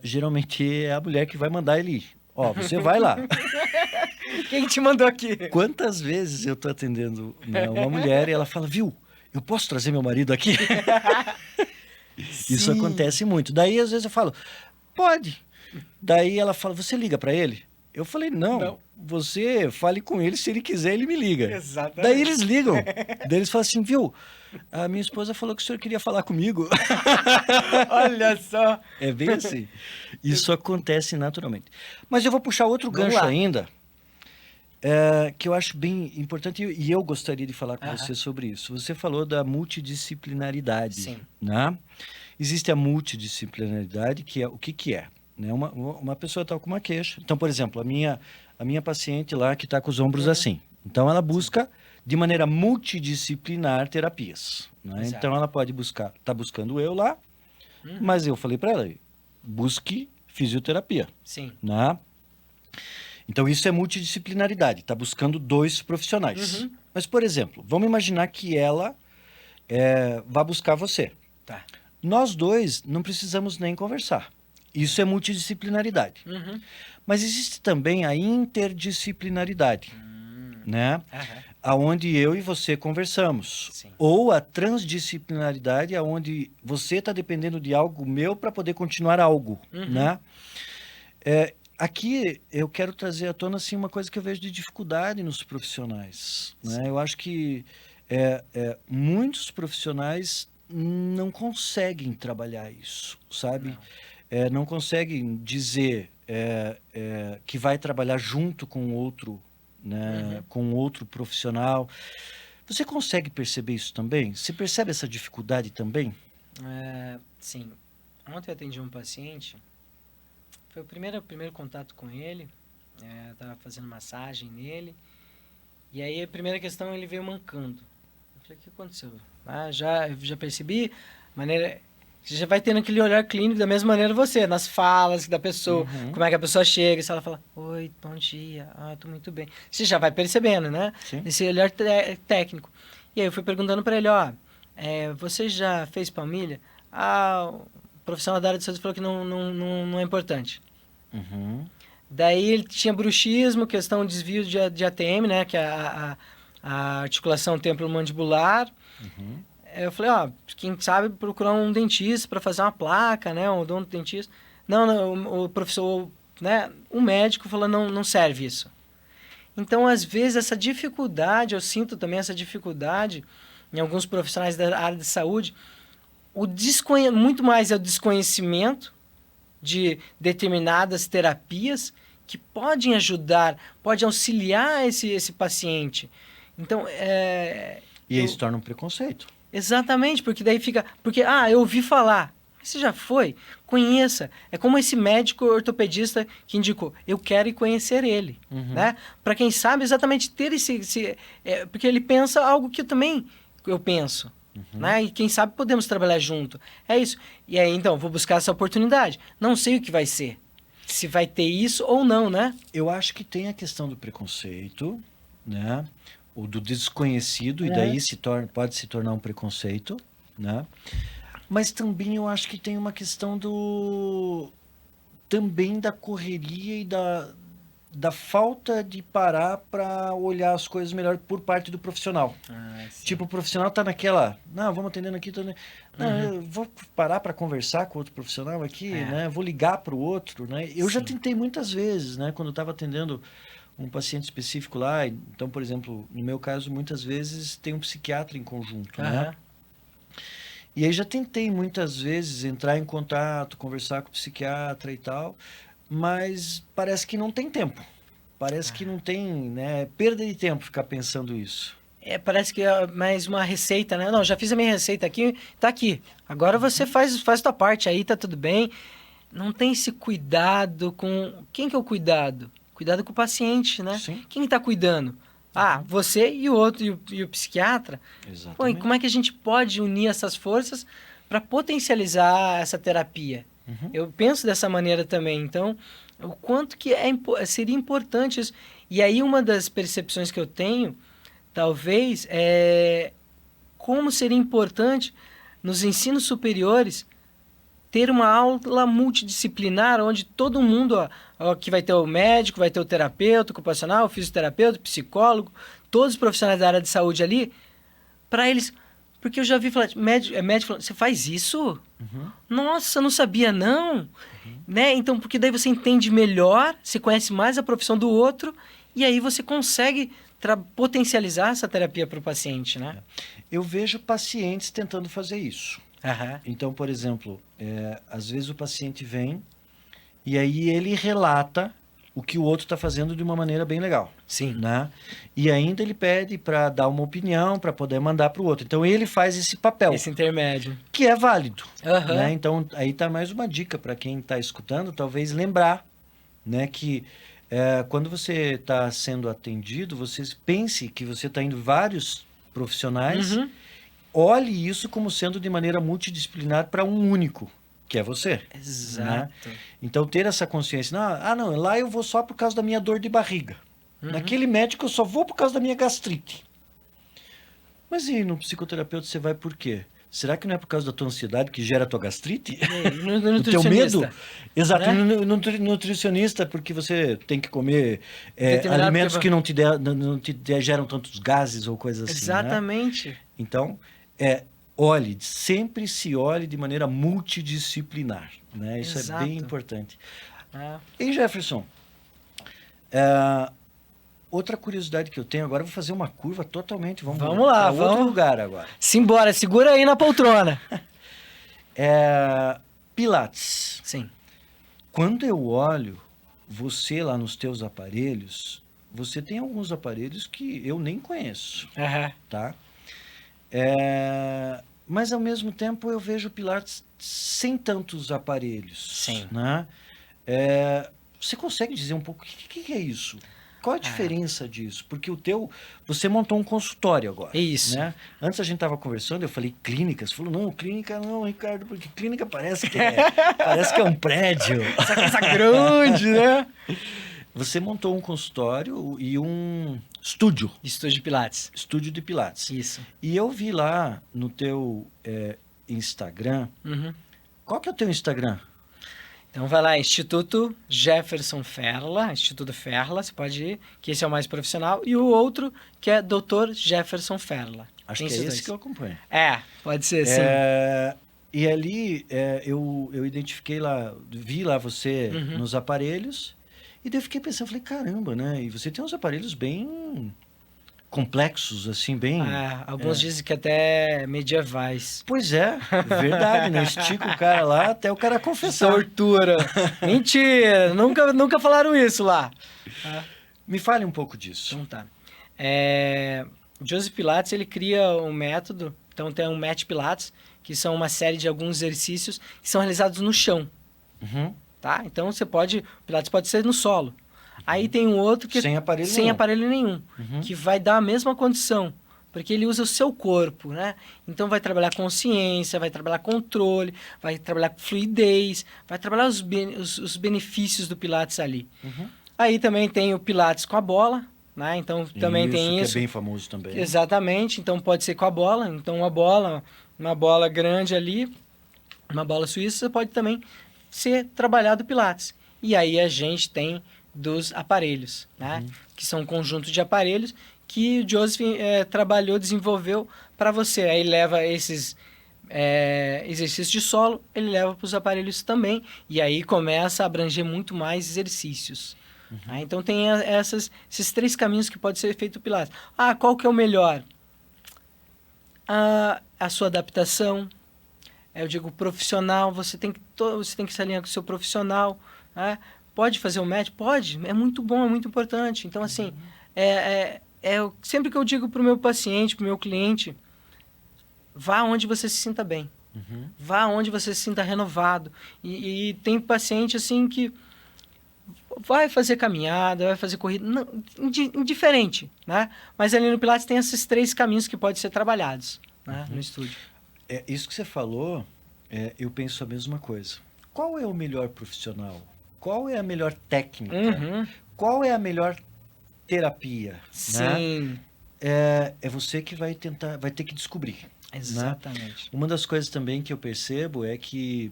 geralmente é a mulher que vai mandar ele ir. Ó, você vai lá. Quem te mandou aqui? Quantas vezes eu tô atendendo uma mulher e ela fala, viu, eu posso trazer meu marido aqui? Isso acontece muito. Daí, às vezes, eu falo, pode. Daí ela fala, você liga para ele? Eu falei, não, você fale com ele, se ele quiser, ele me liga. Exatamente. Daí eles ligam. Daí eles falam assim, viu, a minha esposa falou que o senhor queria falar comigo. Olha só. É bem assim. Isso acontece naturalmente. Mas eu vou puxar outro gancho ainda, que eu acho bem importante e eu gostaria de falar com você sobre isso. Você falou da multidisciplinaridade. Sim. Né? Existe a multidisciplinaridade, que é o que é? Né? Uma pessoa está com uma queixa. Então, por exemplo, a minha paciente lá que está com os ombros assim. Então, ela busca de maneira multidisciplinar terapias. Né? Então, ela pode está buscando eu lá, mas eu falei para ela, busque fisioterapia. Sim. Né? Então, isso é multidisciplinaridade, está buscando 2 profissionais. Mas, por exemplo, vamos imaginar que ela vá buscar você. Tá. Nós 2 não precisamos nem conversar. Isso é multidisciplinaridade. Mas existe também a interdisciplinaridade, né? Aonde eu e você conversamos. Sim. Ou a transdisciplinaridade, aonde você está dependendo de algo meu para poder continuar algo, né? Aqui eu quero trazer à tona assim, uma coisa que eu vejo de dificuldade nos profissionais. Né? Eu acho que muitos profissionais não conseguem trabalhar isso, sabe? Não conseguem dizer que vai trabalhar junto com outro, né? Com outro profissional. Você consegue perceber isso também? Você percebe essa dificuldade também? Sim. Ontem eu atendi um paciente, foi o primeiro contato com ele, eu estava fazendo massagem nele, e aí a primeira questão ele veio mancando. Eu falei, o que aconteceu? Já percebi, você já vai tendo aquele olhar clínico da mesma maneira você, nas falas da pessoa, como é que a pessoa chega, se ela fala, oi, bom dia, tô muito bem. Você já vai percebendo, né? Sim. Esse olhar técnico. E aí eu fui perguntando para ele, você já fez palmilha? O profissional da área de saúde falou que não é importante. Daí ele tinha bruxismo, questão de desvio de ATM, né? Que é a articulação temporomandibular. Eu falei, quem sabe procurar um dentista para fazer uma placa, né? Um odontodentista. Não, o professor, né? O médico falou, não serve isso. Então, às vezes, essa dificuldade, eu sinto também essa dificuldade em alguns profissionais da área de saúde, muito mais é o desconhecimento de determinadas terapias que podem ajudar, pode auxiliar esse paciente. Então, E aí se torna um preconceito. Exatamente, porque daí fica... Porque, eu ouvi falar. Você já foi? Conheça. É como esse médico ortopedista que indicou. Eu quero ir conhecer ele. Né? Para quem sabe exatamente ter porque ele pensa algo que eu penso. Né? E quem sabe podemos trabalhar junto. É isso. E aí, então, vou buscar essa oportunidade. Não sei o que vai ser. Se vai ter isso ou não, né? Eu acho que tem a questão do preconceito, né? O do desconhecido, e daí pode se tornar um preconceito, né? Mas também eu acho que tem uma questão também da correria e da falta de parar para olhar as coisas melhor por parte do profissional. Tipo, o profissional tá naquela, vamos atendendo aqui, eu vou parar para conversar com outro profissional aqui, né? Vou ligar para o outro, né? Eu já tentei muitas vezes, né? Quando eu estava atendendo um paciente específico lá, então, por exemplo, no meu caso, muitas vezes tem um psiquiatra em conjunto, né? E aí já tentei muitas vezes entrar em contato, conversar com o psiquiatra e tal, mas parece que não tem tempo. Parece que não tem, né? Perda de tempo ficar pensando isso. Parece que é mais uma receita, né? Não, já fiz a minha receita aqui, tá aqui. Agora você faz a tua parte aí, tá tudo bem. Não tem esse cuidado com... Quem que é o cuidado? Cuidado com o paciente, né? Sim. Quem está cuidando? Você e o outro, e o psiquiatra. Exatamente. Pô, e como é que a gente pode unir essas forças para potencializar essa terapia? Eu penso dessa maneira também. Então, o quanto que seria importante isso. E aí, uma das percepções que eu tenho, talvez, é como seria importante nos ensinos superiores ter uma aula multidisciplinar, onde todo mundo, que vai ter o médico, vai ter o terapeuta ocupacional, o fisioterapeuta, o psicólogo, todos os profissionais da área de saúde ali, para eles... Porque eu já vi falar, médico falando, você faz isso? Nossa, não sabia não. Né? Então, porque daí você entende melhor, você conhece mais a profissão do outro, e aí você consegue potencializar essa terapia para o paciente, né? Eu vejo pacientes tentando fazer isso. Aham. Então, por exemplo, às vezes o paciente vem e aí ele relata o que o outro está fazendo de uma maneira bem legal. Sim. Né? E ainda ele pede para dar uma opinião, para poder mandar para o outro. Então, ele faz esse papel. Esse intermédio. Que é válido. Aham. Né? Então, aí está mais uma dica para quem está escutando, talvez lembrar, né, que quando você está sendo atendido, você pense que você está indo vários profissionais, olhe isso como sendo de maneira multidisciplinar para um único, que é você. Exato. Né? Então, ter essa consciência. Não, lá eu vou só por causa da minha dor de barriga. Naquele médico eu só vou por causa da minha gastrite. Mas e no psicoterapeuta você vai por quê? Será que não é por causa da tua ansiedade que gera a tua gastrite? No o teu medo? Exato, né? no nutricionista, porque você tem que comer alimentos que não te geram tantos gases ou coisas assim. Exatamente. Né? Então, sempre se olhe de maneira multidisciplinar. Né? Isso Exato. é bem importante. E Jefferson, outra curiosidade que eu tenho, agora eu vou fazer uma curva totalmente. Vamos lá, vamos. Outro lugar agora. Simbora, segura aí na poltrona. Pilates. Sim. Quando eu olho você lá nos teus aparelhos, você tem alguns aparelhos que eu nem conheço. Tá? Mas ao mesmo tempo eu vejo Pilates sem tantos aparelhos. Sim. Né? Você consegue dizer um pouco o que é isso? Qual a diferença disso? Porque você montou um consultório agora. Isso. Né? Antes a gente estava conversando, eu falei clínica. Você falou, não, clínica não, Ricardo, porque clínica parece que é um prédio. Essa coisa grande, né? Você montou um consultório e um estúdio. Estúdio de Pilates. Estúdio de Pilates. Isso. E eu vi lá no teu Instagram. Qual que é o teu Instagram? Então vai lá, Instituto Jefferson Ferla, Instituto Ferla, você pode ir, que esse é o mais profissional, e o outro que é Dr. Jefferson Ferla. Acho que é esse que eu acompanho. Pode ser, sim. E ali eu identifiquei lá, vi lá você nos aparelhos, e daí eu fiquei pensando, falei, caramba, né? E você tem uns aparelhos bem complexos, assim, bem... Alguns dizem que até medievais. Pois é, verdade, né? Estica o cara lá até o cara confessar. Tortura. Mentira, nunca falaram isso lá. Me fale um pouco disso. Então tá. Joseph Pilates, ele cria um método, então tem um Mat Pilates, que são uma série de alguns exercícios que são realizados no chão. Tá? Então o Pilates pode ser no solo. Aí tem um outro que sem aparelho nenhum, que vai dar a mesma condição, porque ele usa o seu corpo, né? Então vai trabalhar consciência, vai trabalhar controle, vai trabalhar fluidez, vai trabalhar os benefícios do Pilates ali. Aí também tem o Pilates com a bola, né? Então também tem isso. Que é bem famoso também. Exatamente, então pode ser com a bola. Então uma bola grande ali, uma bola suíça, pode também ser trabalhado Pilates. E aí a gente tem dos aparelhos, né? Que são um conjunto de aparelhos que o Joseph desenvolveu para você. Aí leva esses exercícios de solo, ele leva para os aparelhos também, e aí começa a abranger muito mais exercícios. Então tem esses três caminhos que pode ser feito o Pilates. Qual que é o melhor? A sua adaptação, eu digo profissional, você tem que se alinhar com o seu profissional, né? Pode fazer o match? Pode, é muito bom, é muito importante. Então, assim, sempre que eu digo para o meu paciente, para o meu cliente, vá onde você se sinta bem. Vá onde você se sinta renovado. E tem paciente, assim, que vai fazer caminhada, vai fazer corrida, não, indiferente, né? Mas ali no Pilates tem esses 3 caminhos que podem ser trabalhados, né, no estúdio. Isso que você falou, eu penso a mesma coisa. Qual é o melhor profissional? Qual é a melhor técnica? Qual é a melhor terapia? Sim. Né? É você que vai ter que descobrir. Exatamente. Né? Uma das coisas também que eu percebo é que,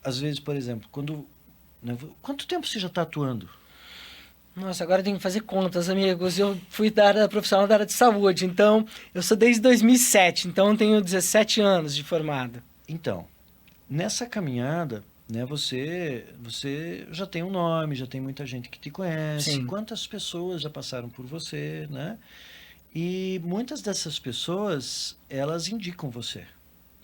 às vezes, por exemplo, quanto tempo você já está atuando? Nossa, agora eu tenho que fazer contas, amigos. Eu fui profissional da área de saúde, então eu sou desde 2007, então eu tenho 17 anos de formado. Então, nessa caminhada, né, você já tem um nome, já tem muita gente que te conhece. Sim. Quantas pessoas já passaram por você, né? E muitas dessas pessoas, elas indicam você,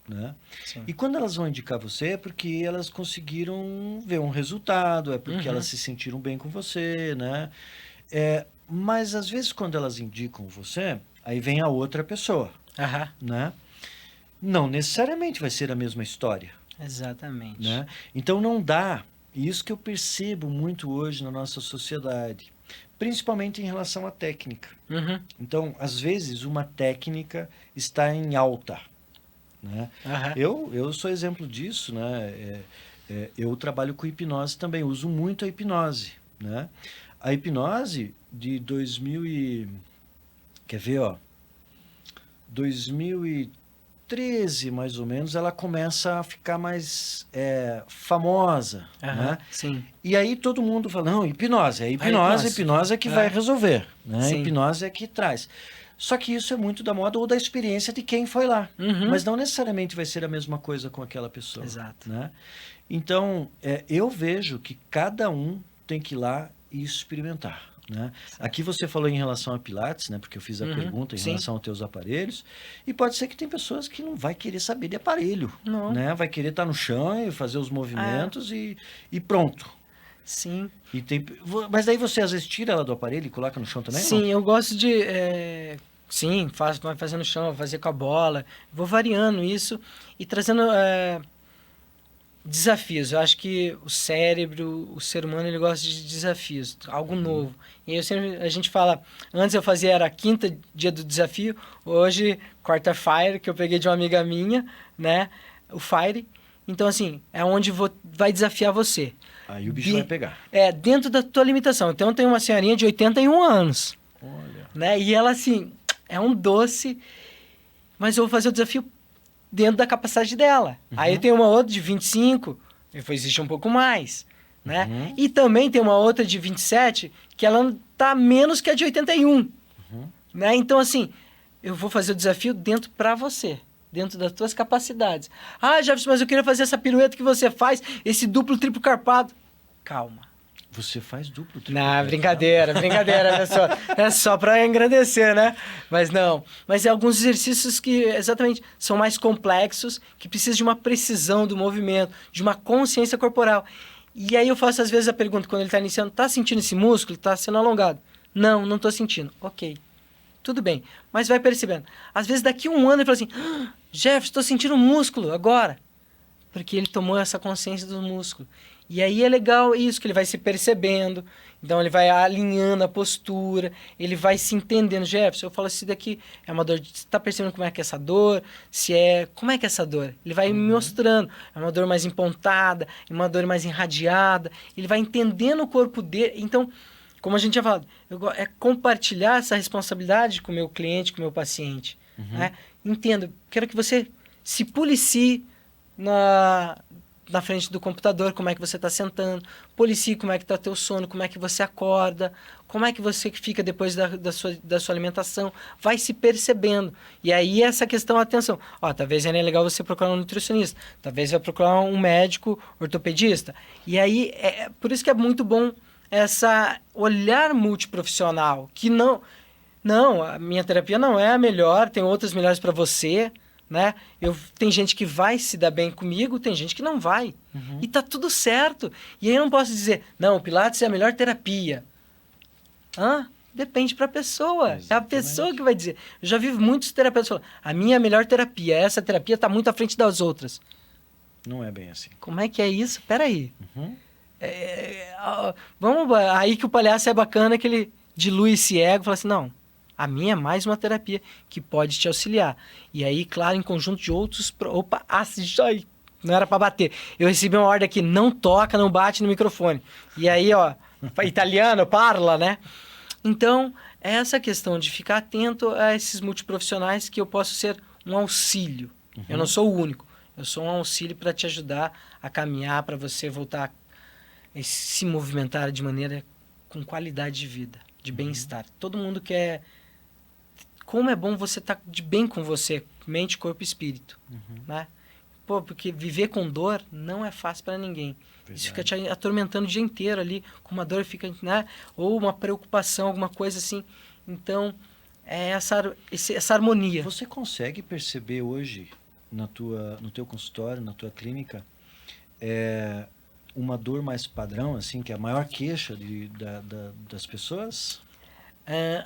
né? Sim. E quando elas vão indicar você é porque elas conseguiram ver um resultado, é porque elas se sentiram bem com você, né? Mas às vezes quando elas indicam você, aí vem a outra pessoa, né? Não necessariamente vai ser a mesma história. Exatamente. Né? Então não dá, e isso que eu percebo muito hoje na nossa sociedade, principalmente em relação à técnica. Então, às vezes, uma técnica está em alta. Né? Eu sou exemplo disso, né? Eu trabalho com hipnose também, uso muito a hipnose. Né? A hipnose de 2013, mais ou menos, ela começa a ficar mais famosa. Né? Sim. E aí todo mundo fala, não, hipnose é que vai resolver. Né? Hipnose é que traz. Só que isso é muito da moda ou da experiência de quem foi lá. Mas não necessariamente vai ser a mesma coisa com aquela pessoa. Exato. Né? Então, eu vejo que cada um tem que ir lá e experimentar. Né? Aqui você falou em relação a Pilates, né? Porque eu fiz a pergunta em relação aos teus aparelhos, e pode ser que tem pessoas que não vai querer saber de aparelho, né? Vai querer estar no chão e fazer os movimentos e pronto. Sim. Mas daí você às vezes tira ela do aparelho e coloca no chão também? Sim, eu gosto de... Sim, vai fazer no chão, fazer com a bola. Vou variando isso e trazendo desafios. Eu acho que o cérebro, o ser humano, ele gosta de desafios, algo novo. E a gente fala, antes eu fazia, era a 5ª dia do desafio, hoje, quarta Fire, que eu peguei de uma amiga minha, né? O Fire. Então, assim, é onde vai desafiar você. Aí o bicho vai pegar. Dentro da tua limitação. Então, tem uma senhorinha de 81 anos. Olha. Né? E ela, assim, é um doce, mas eu vou fazer o desafio dentro da capacidade dela. Aí tem uma outra de 25, depois existe um pouco mais, né? E também tem uma outra de 27, que ela tá menos que a de 81. Né? Então, assim, eu vou fazer o desafio dentro para você, dentro das tuas capacidades. Ah, Jefferson, mas eu queria fazer essa pirueta que você faz, esse duplo, triplo carpado. Calma. Você faz duplo, triplo? Não, brincadeira, pessoal. É só para engrandecer, né? Mas não. Mas é alguns exercícios que, exatamente, são mais complexos, que precisam de uma precisão do movimento, de uma consciência corporal. E aí eu faço, às vezes, a pergunta, quando ele está iniciando, tá sentindo esse músculo? Tá sendo alongado? Não, não tô sentindo. Ok. Tudo bem. Mas vai percebendo. Às vezes, daqui a um ano, ele fala assim, Jefferson, estou sentindo um músculo agora. Porque ele tomou essa consciência do músculo. E aí é legal isso, que ele vai se percebendo, então ele vai alinhando a postura, ele vai se entendendo. Jefferson, eu falo, se daqui é uma dor, você está percebendo como é que é essa dor? Como é que é essa dor? Ele vai me mostrando, é uma dor mais empontada, é uma dor mais irradiada, ele vai entendendo o corpo dele. Então, como a gente já falou, é compartilhar essa responsabilidade com o meu cliente, com o meu paciente. Né? Entendo, quero que você se policie na frente do computador, como é que você está sentando, policie como é que está teu sono, como é que você acorda, como é que você fica depois da sua alimentação, vai se percebendo. E aí essa questão, atenção, talvez é legal você procurar um nutricionista, talvez vai procurar um médico ortopedista. E aí, por isso que é muito bom essa olhar multiprofissional, que não, a minha terapia não é a melhor, tem outras melhores para você, né? Tem gente que vai se dar bem comigo, tem gente que não vai. E tá tudo certo. E aí eu não posso dizer, não, o Pilates é a melhor terapia. Depende pra pessoa. Exatamente. É a pessoa que vai dizer. Eu já vi muitos terapeutas falando, a minha é a melhor terapia, essa terapia tá muito à frente das outras. Não é bem assim. Como é que é isso? Peraí. Vamos, aí que o palhaço é bacana, que ele dilui esse ego e fala assim, não, a minha é mais uma terapia que pode te auxiliar. E aí, claro, em conjunto de outros... Opa, ai, não era pra bater. Eu recebi uma ordem aqui, não toca, não bate no microfone. E aí, ó, italiano, parla, né? Então, é essa questão de ficar atento a esses multiprofissionais que eu posso ser um auxílio. Eu não sou o único. Eu sou um auxílio para te ajudar a caminhar, para você voltar a se movimentar de maneira com qualidade de vida, de bem-estar. Todo mundo quer... Como é bom você estar de bem com você, mente, corpo e espírito, né? Pô, porque viver com dor não é fácil para ninguém. Verdade. Isso fica te atormentando o dia inteiro ali, com uma dor fica, né? Ou uma preocupação, alguma coisa assim. Então, é essa harmonia. Você consegue perceber hoje, no teu consultório, na tua clínica, uma dor mais padrão, assim, que é a maior queixa das pessoas?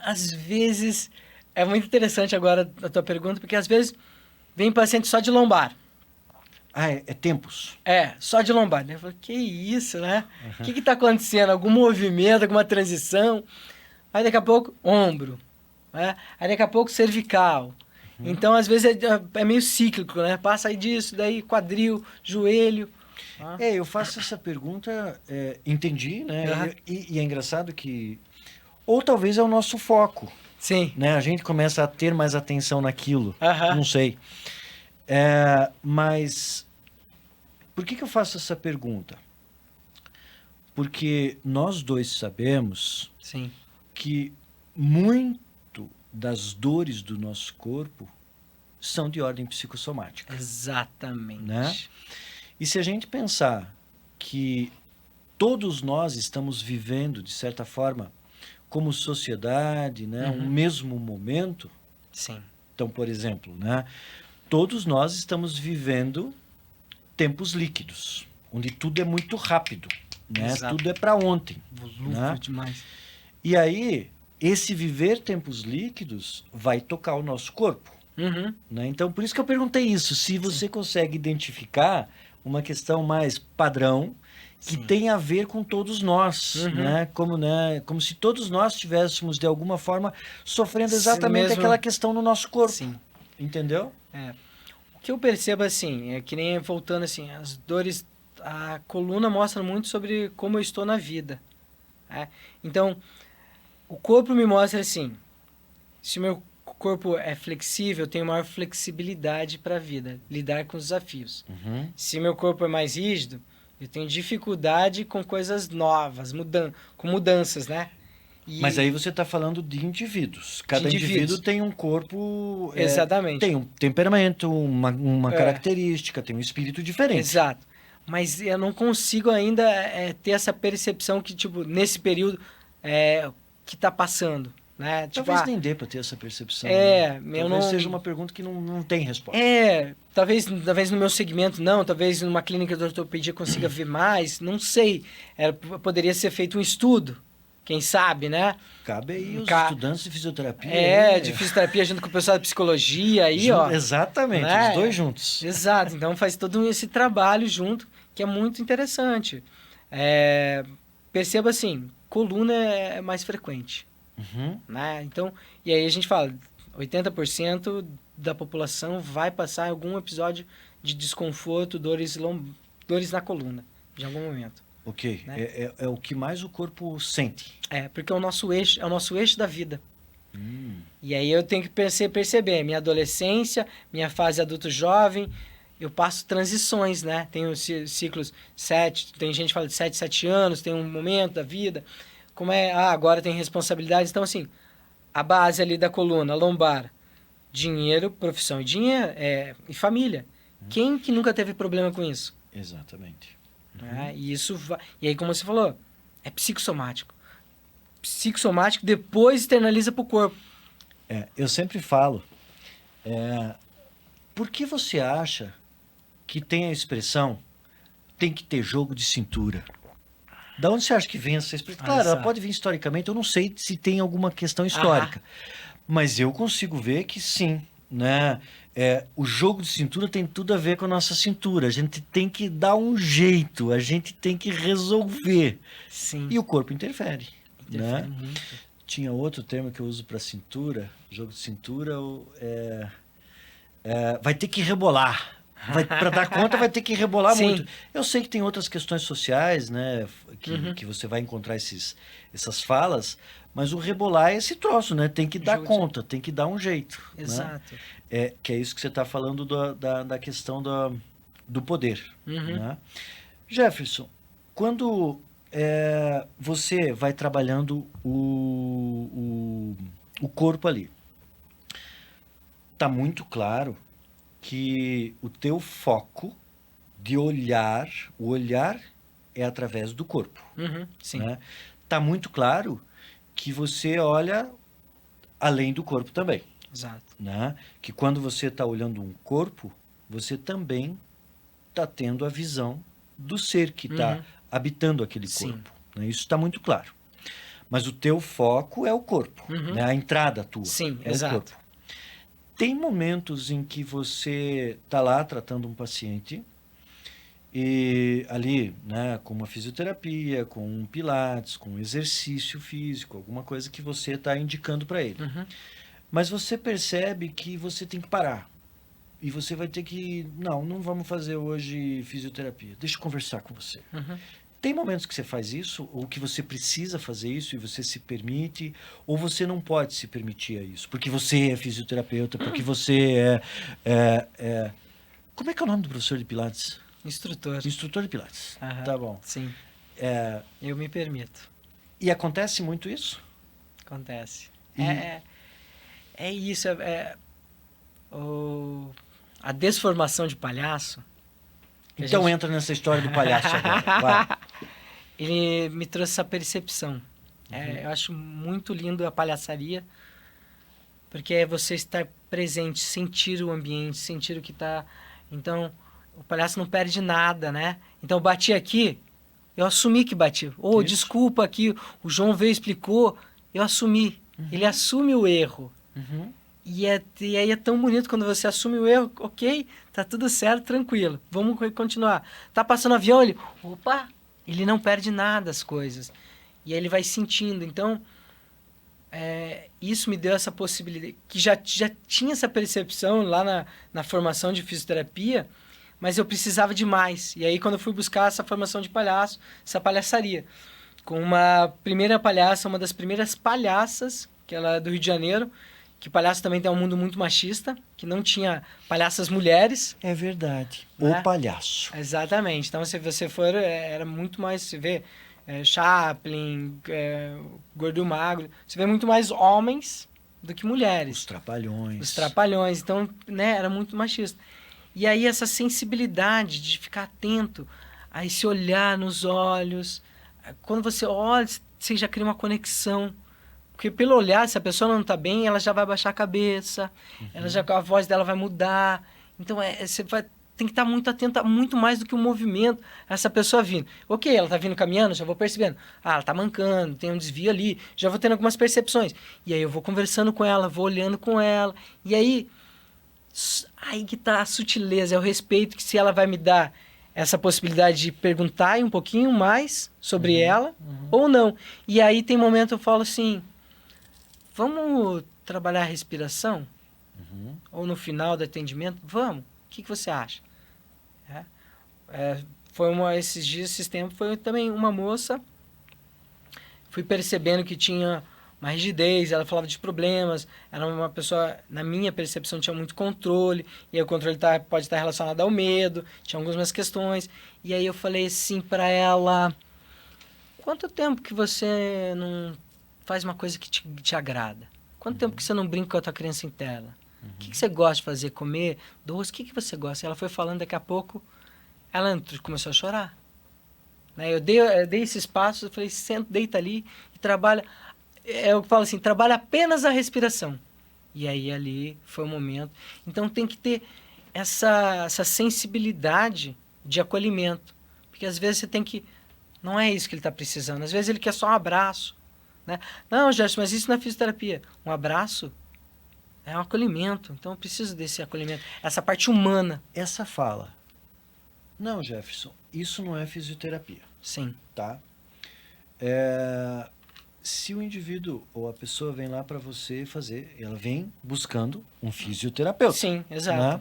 Às vezes, é muito interessante agora a tua pergunta, porque às vezes vem paciente só de lombar. É tempos? Só de lombar. Eu falo, que isso, né? O que está acontecendo? Algum movimento, alguma transição? Aí daqui a pouco, ombro. Né? Aí daqui a pouco, cervical. Então, às vezes, é meio cíclico, né? Passa aí disso, daí quadril, joelho. Eu faço essa pergunta, entendi, né? E é engraçado que... Ou talvez é o nosso foco. Sim. Né? A gente começa a ter mais atenção naquilo. Não sei. Mas por que eu faço essa pergunta? Porque nós dois sabemos Sim. que muito das dores do nosso corpo são de ordem psicossomática. Exatamente. Né? E se a gente pensar que todos nós estamos vivendo, de certa forma, como sociedade, né, um mesmo momento. Sim. Então, por exemplo, né, todos nós estamos vivendo tempos líquidos, onde tudo é muito rápido, né? Tudo é para ontem. Né? Demais. E aí, esse viver tempos líquidos vai tocar o nosso corpo. Né? Então, por isso que eu perguntei isso, se você consegue identificar uma questão mais padrão, que tem a ver com todos nós, né? Como se todos nós estivéssemos, de alguma forma, sofrendo exatamente aquela questão no nosso corpo. Sim. Entendeu? O que eu percebo, assim, é que nem voltando, assim, as dores... A coluna mostra muito sobre como eu estou na vida. Né? Então, o corpo me mostra, assim, se o meu corpo é flexível, eu tenho maior flexibilidade para a vida, lidar com os desafios. Se meu corpo é mais rígido, eu tenho dificuldade com coisas novas, com mudanças, né? Mas aí você está falando de indivíduos. Cada indivíduo tem um corpo... Exatamente. Tem um temperamento, uma característica, tem um espírito diferente. Exato. Mas eu não consigo ainda ter essa percepção que, tipo, nesse período que está passando. Né? Talvez nem dê para ter essa percepção. Talvez seja uma pergunta que não tem resposta. Talvez no meu segmento não, talvez numa clínica de ortopedia consiga ver mais, não sei. Poderia ser feito um estudo, quem sabe, né? Cabe aí os estudantes de fisioterapia. De fisioterapia junto com o pessoal da psicologia aí, ó. Exatamente, né? Os dois juntos. Exato, então faz todo esse trabalho junto, que é muito interessante. Perceba assim, coluna é mais frequente. Né? Então, e aí a gente fala, 80% da população vai passar algum episódio de desconforto, dores na coluna, de algum momento. Ok, né? É o que mais o corpo sente. Porque é o nosso eixo da vida. E aí eu tenho que perceber, minha adolescência, minha fase adulto-jovem, eu passo transições, né? Tenho ciclos 7, tem gente que fala de 7 anos, tem um momento da vida... Como agora tem responsabilidades. Então, assim, a base ali da coluna, lombar, dinheiro, profissão e dinheiro, e família. Quem que nunca teve problema com isso? Exatamente. E aí, como você falou, é psicossomático. Psicossomático depois externaliza para o corpo. Eu sempre falo, por que você acha que tem a expressão tem que ter jogo de cintura? Da onde você acha que vem essa expressão? Claro, ela pode vir historicamente, eu não sei se tem alguma questão histórica. Mas eu consigo ver que sim, né? O jogo de cintura tem tudo a ver com a nossa cintura. A gente tem que dar um jeito, a gente tem que resolver. Sim. E o corpo interfere. Interfere Né? muito. Tinha outro termo que eu uso para cintura, jogo de cintura, vai ter que rebolar. Para dar conta vai ter que rebolar muito. Eu sei que tem outras questões sociais, né, que você vai encontrar essas falas, mas o rebolar é esse troço, né? Tem que dar conta, tem que dar um jeito. Exato. Né? Que é isso que você está falando da questão do poder. Né? Jefferson, quando você vai trabalhando o corpo ali, tá muito claro que o teu foco de olhar, o olhar é através do corpo. Sim. Né? Tá muito claro que você olha além do corpo também. Exato. Né? Que quando você está olhando um corpo, você também está tendo a visão do ser que está habitando aquele corpo. Né? Isso está muito claro. Mas o teu foco é o corpo, né? A entrada tua é o corpo. Tem momentos em que você está lá tratando um paciente e ali, né, com uma fisioterapia, com um pilates, com um exercício físico, alguma coisa que você está indicando para ele. Mas você percebe que você tem que parar. E você vai ter que... Não vamos fazer hoje fisioterapia. Deixa eu conversar com você. Tem momentos que você faz isso, ou que você precisa fazer isso e você se permite, ou você não pode se permitir isso, porque você é fisioterapeuta, porque você Como é que é o nome do professor de Pilates? Instrutor. Instrutor de Pilates. Tá bom. Sim. Eu me permito. E acontece muito isso? Acontece. É isso. A desformação de palhaço. Então entra nessa história do palhaço agora. Vai. Ele me trouxe essa percepção. Eu acho muito lindo a palhaçaria, porque é você estar presente, sentir o ambiente, sentir o que está... Então, o palhaço não perde nada, né? Então, eu bati aqui, eu assumi que bati. Desculpa aqui, o João veio e explicou, eu assumi. Ele assume o erro. E aí é tão bonito quando você assume o erro. Ok, tá tudo certo, tranquilo. Vamos continuar. Tá passando avião, ele não perde nada as coisas. E aí ele vai sentindo. Então, isso me deu essa possibilidade. Que já tinha essa percepção lá na formação de fisioterapia, mas eu precisava de mais. E aí, quando eu fui buscar essa formação de palhaço, essa palhaçaria, com uma primeira palhaça, uma das primeiras palhaças, que ela é do Rio de Janeiro, que palhaço também tem um mundo muito machista, que não tinha palhaças mulheres. É verdade. Né? O palhaço. Exatamente. Então, se você for, era muito mais... Você vê Chaplin, Gordo e Magro. Você vê muito mais homens do que mulheres. Os Trapalhões. Então, né, era muito machista. E aí, essa sensibilidade de ficar atento a esse olhar nos olhos. Quando você olha, você já cria uma conexão. Porque pelo olhar, se a pessoa não está bem, ela já vai baixar a cabeça, a voz dela vai mudar. Então, você tem que estar muito atenta, muito mais do que o movimento, essa pessoa vindo. Ok, ela está vindo caminhando, já vou percebendo. Ela está mancando, tem um desvio ali, já vou tendo algumas percepções. E aí eu vou conversando com ela, vou olhando com ela. E aí que está a sutileza, é o respeito que se ela vai me dar essa possibilidade de perguntar um pouquinho mais sobre ela ou não. E aí tem momento eu falo assim... Vamos trabalhar a respiração? Ou no final do atendimento? Vamos. O que você acha? Esses tempos, foi também uma moça. Fui percebendo que tinha uma rigidez, ela falava de problemas. Era uma pessoa, na minha percepção, tinha muito controle. E aí o controle pode estar relacionado ao medo. Tinha algumas questões. E aí eu falei assim para ela... Quanto tempo que você não... faz uma coisa que te agrada? Quanto tempo que você não brinca com a tua criança em tela? O que você gosta de fazer? Comer? Doce? O que você gosta? Ela foi falando, daqui a pouco, ela começou a chorar. Eu dei esse espaço, eu falei, senta, deita ali e trabalha. Eu falo assim, trabalha apenas a respiração. E aí ali foi o momento. Então tem que ter essa sensibilidade de acolhimento. Porque às vezes você tem que... Não é isso que ele está precisando. Às vezes ele quer só um abraço, né? Não, Gerson, mas isso não é fisioterapia. Um abraço é um acolhimento. Então eu preciso desse acolhimento. Essa parte humana. Essa fala. Não, Jefferson, isso não é fisioterapia. Sim. Tá? Se o indivíduo ou a pessoa vem lá para você fazer, ela vem buscando um fisioterapeuta. Sim, exato. Né?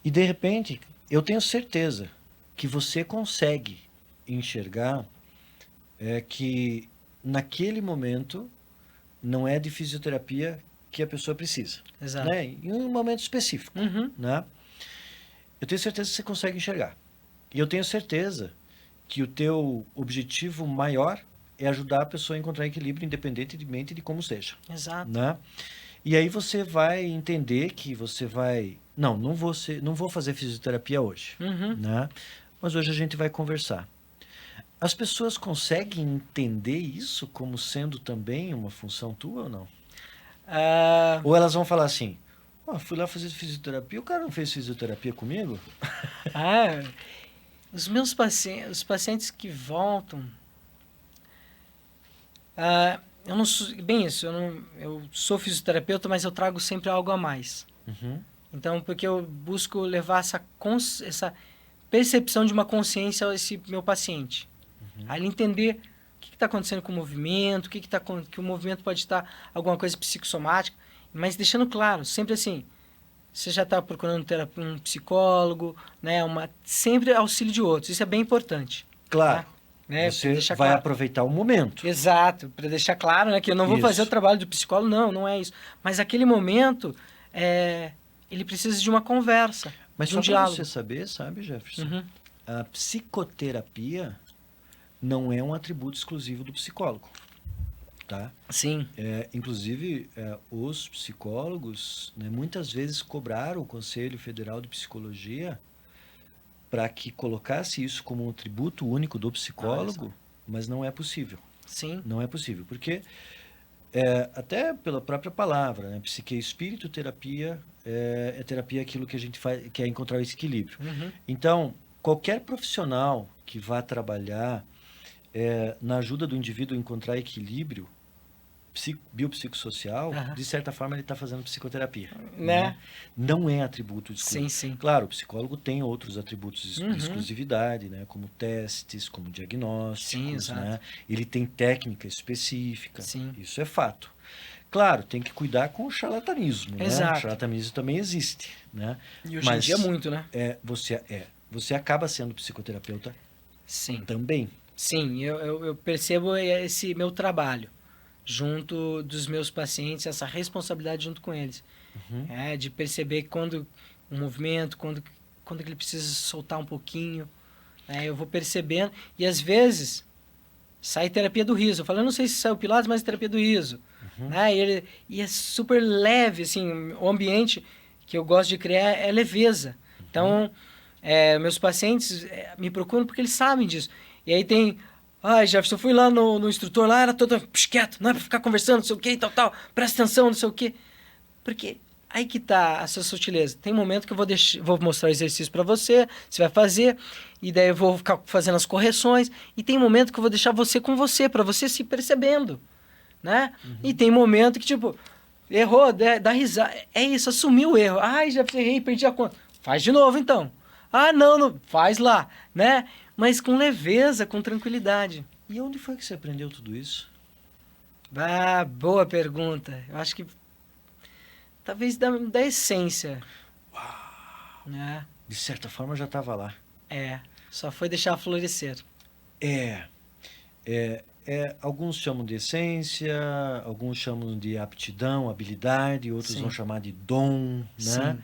E de repente, eu tenho certeza que você consegue enxergar que naquele momento não é de fisioterapia que a pessoa precisa. Exato. Né? Em um momento específico. Uhum. Né? Eu tenho certeza que você consegue enxergar. E eu tenho certeza que o teu objetivo maior é ajudar a pessoa a encontrar equilíbrio independentemente de como seja. Exato. Né? E aí você vai entender que você vai... Não vou fazer fisioterapia hoje. Uhum. Né? Mas hoje a gente vai conversar. As pessoas conseguem entender isso como sendo também uma função tua ou não? Ou elas vão falar assim, fui lá fazer fisioterapia, o cara não fez fisioterapia comigo? Os meus pacientes, os pacientes que voltam, eu não sou, bem isso, eu sou fisioterapeuta, mas eu trago sempre algo a mais. Uhum. Então, porque eu busco levar essa percepção de uma consciência a esse meu paciente. A ele entender o que está acontecendo com o movimento, que o movimento pode estar alguma coisa psicossomática, mas deixando claro, sempre assim, você já está procurando um psicólogo, né, sempre auxílio de outros, isso é bem importante. Claro, né? Você vai aproveitar o momento. Exato, para deixar claro, né, que eu não vou fazer o trabalho do psicólogo, não é isso. Mas aquele momento, ele precisa de uma conversa, mas de um só para diálogo. você saber, sabe, Jefferson? Uhum. A psicoterapia não é um atributo exclusivo do psicólogo, tá? Sim. Inclusive, os psicólogos, né, muitas vezes cobraram o Conselho Federal de Psicologia para que colocasse isso como um atributo único do psicólogo, mas não é possível. Sim. Não é possível, porque até pela própria palavra, né, psique e espírito, terapia é terapia aquilo que a gente faz, que é encontrar esse equilíbrio. Uhum. Então, qualquer profissional que vá trabalhar na ajuda do indivíduo a encontrar equilíbrio biopsicossocial, de certa forma ele está fazendo psicoterapia. Né? Não é atributo exclusivo. Sim, sim. Claro, o psicólogo tem outros atributos de exclusividade, né? Como testes, como diagnósticos. Sim, né? Ele tem técnica específica. Sim. Isso é fato. Claro, tem que cuidar com o charlatanismo. Exato. Né? O charlatanismo também existe. Né? E hoje em dia muito, né? Você acaba sendo psicoterapeuta também. Sim, eu percebo esse meu trabalho junto dos meus pacientes, essa responsabilidade junto com eles. De perceber quando o movimento, quando que ele precisa soltar um pouquinho. Eu vou percebendo. E às vezes sai terapia do riso. Eu falo, eu não sei se sai o Pilates, mas terapia do riso. E é super leve, assim, o ambiente que eu gosto de criar é leveza. Então, meus pacientes me procuram porque eles sabem disso. E aí tem... Jefferson, eu fui lá no instrutor, lá era todo quieto, não é pra ficar conversando, não sei o que, tal, presta atenção, não sei o que. Porque aí que tá essa sutileza. Tem momento que eu vou mostrar o exercício pra você vai fazer, e daí eu vou ficar fazendo as correções, e tem momento que eu vou deixar você com você, pra você se percebendo, né? E tem momento que, tipo, errou, dá risada, é isso, assumiu o erro. Jefferson, errei, perdi a conta. Faz de novo, então. Não, faz lá, né? Mas com leveza, com tranquilidade. E onde foi que você aprendeu tudo isso? Boa pergunta. Eu acho que talvez da essência. Uau! De certa forma já estava lá. Só foi deixar florescer. Alguns chamam de essência, alguns chamam de aptidão, habilidade, outros vão chamar de dom, né? Sim.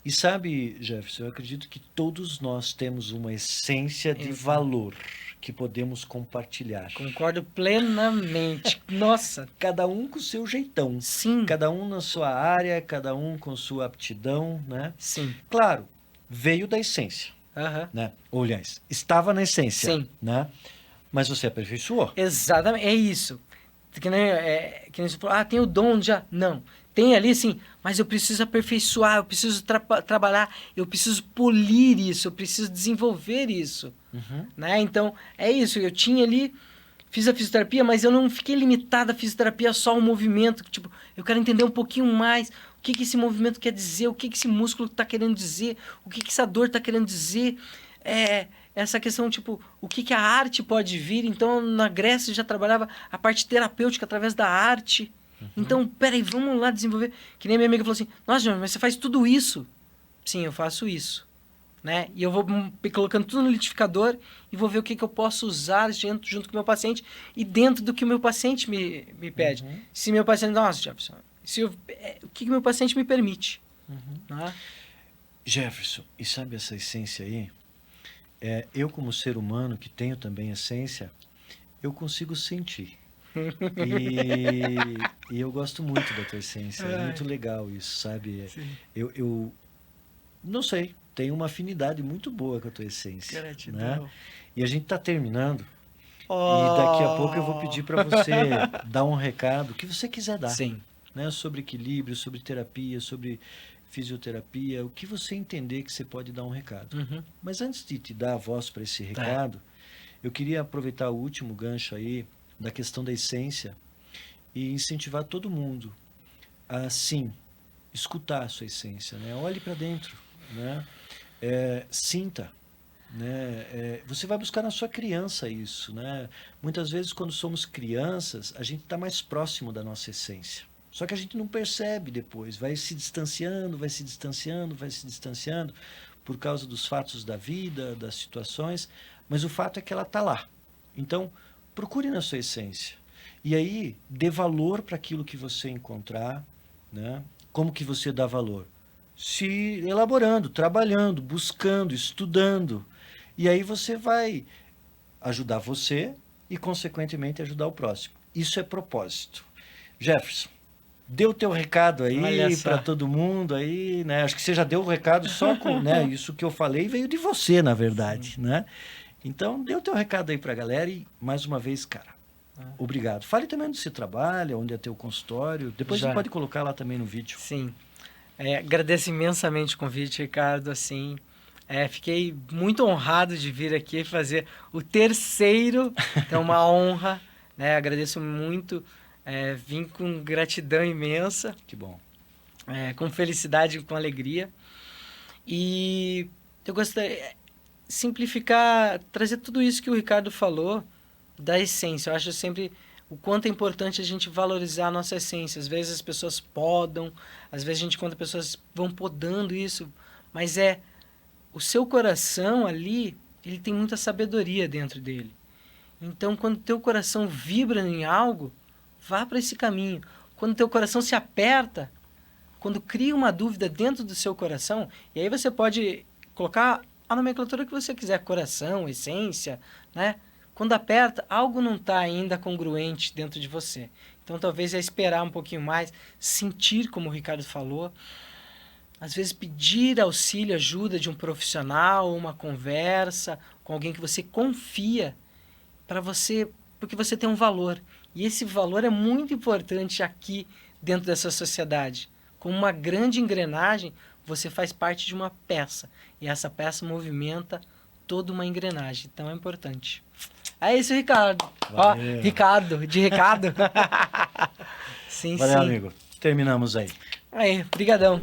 E sabe, Jefferson, eu acredito que todos nós temos uma essência de valor que podemos compartilhar. Concordo plenamente. Nossa! Cada um com o seu jeitão. Sim. Cada um na sua área, cada um com sua aptidão, né? Sim. Claro, veio da essência, né? Ou, aliás, estava na essência, né? Mas você aperfeiçoou. Exatamente, é isso. que nem você falou, tem o dom já. Não. Tem ali, sim, mas eu preciso aperfeiçoar, eu preciso trabalhar, eu preciso polir isso, eu preciso desenvolver isso. Né? Então, é isso. Eu tinha ali, fiz a fisioterapia, mas eu não fiquei limitado à fisioterapia só ao movimento. Tipo, eu quero entender um pouquinho mais o que esse movimento quer dizer, o que esse músculo está querendo dizer, o que essa dor está querendo dizer. Essa questão, tipo, o que a arte pode vir. Então, na Grécia eu já trabalhava a parte terapêutica através da arte. Então, peraí, vamos lá desenvolver. Que nem minha amiga falou assim, nossa, João, mas você faz tudo isso? Sim, eu faço isso. Né? E eu vou colocando tudo no liquidificador e vou ver o que eu posso usar junto com o meu paciente e dentro do que o meu paciente me pede. Se meu paciente... Nossa, Jefferson, o que meu paciente me permite. Né? Jefferson, e sabe essa essência aí? Eu, como ser humano, que tenho também essência, eu consigo sentir. E eu gosto muito da tua essência. É muito legal isso, sabe? Eu não sei, tenho uma afinidade muito boa com a tua essência. Gratidão. Né? E a gente está terminando. E daqui a pouco eu vou pedir para você dar um recado, o que você quiser dar. Sim. Né? Sobre equilíbrio, sobre terapia, sobre fisioterapia, o que você entender que você pode dar um recado. Mas antes de te dar a voz para esse recado, eu queria aproveitar o último gancho aí, da questão da essência, e incentivar todo mundo a, sim, escutar a sua essência. Né? Olhe para dentro, né? Sinta. Né? Você vai buscar na sua criança isso. Né? Muitas vezes, quando somos crianças, a gente está mais próximo da nossa essência. Só que a gente não percebe depois, vai se distanciando, vai se distanciando, vai se distanciando, por causa dos fatos da vida, das situações, mas o fato é que ela está lá. Então, procure na sua essência. E aí, dê valor para aquilo que você encontrar. Né? Como que você dá valor? Se elaborando, trabalhando, buscando, estudando. E aí você vai ajudar você e, consequentemente, ajudar o próximo. Isso é propósito. Jefferson, dê o teu recado aí para todo mundo aí, né? Acho que você já deu o recado só com, né? Isso que eu falei veio de você, na verdade, né? Então, dê o teu recado aí para a galera e, mais uma vez, cara, obrigado. Fale também onde você trabalha, onde é teu consultório. Depois você pode colocar lá também no vídeo. Sim. Agradeço imensamente o convite, Ricardo. Assim, fiquei muito honrado de vir aqui fazer o terceiro. É uma honra. Né? Agradeço muito. Vim com gratidão imensa. Que bom. Com felicidade e com alegria. E eu gostaria simplificar, trazer tudo isso que o Ricardo falou da essência. Eu acho sempre o quanto é importante a gente valorizar a nossa essência. Às vezes as pessoas podam, às vezes a gente encontra pessoas vão podando isso, mas o seu coração ali, ele tem muita sabedoria dentro dele. Então, quando teu coração vibra em algo, vá para esse caminho. Quando teu coração se aperta, quando cria uma dúvida dentro do seu coração, e aí você pode colocar a nomenclatura que você quiser, coração, essência, né? Quando aperta, algo não está ainda congruente dentro de você. Então, talvez esperar um pouquinho mais, sentir, como o Ricardo falou, às vezes pedir auxílio, ajuda de um profissional, uma conversa com alguém que você confia, porque você tem um valor. E esse valor é muito importante aqui dentro dessa sociedade. Como uma grande engrenagem, você faz parte de uma peça. E essa peça movimenta toda uma engrenagem. Então é importante. É isso, Ricardo. Ó, Ricardo, de recado. Sim, Valeu, amigo. Terminamos aí. Aí, brigadão.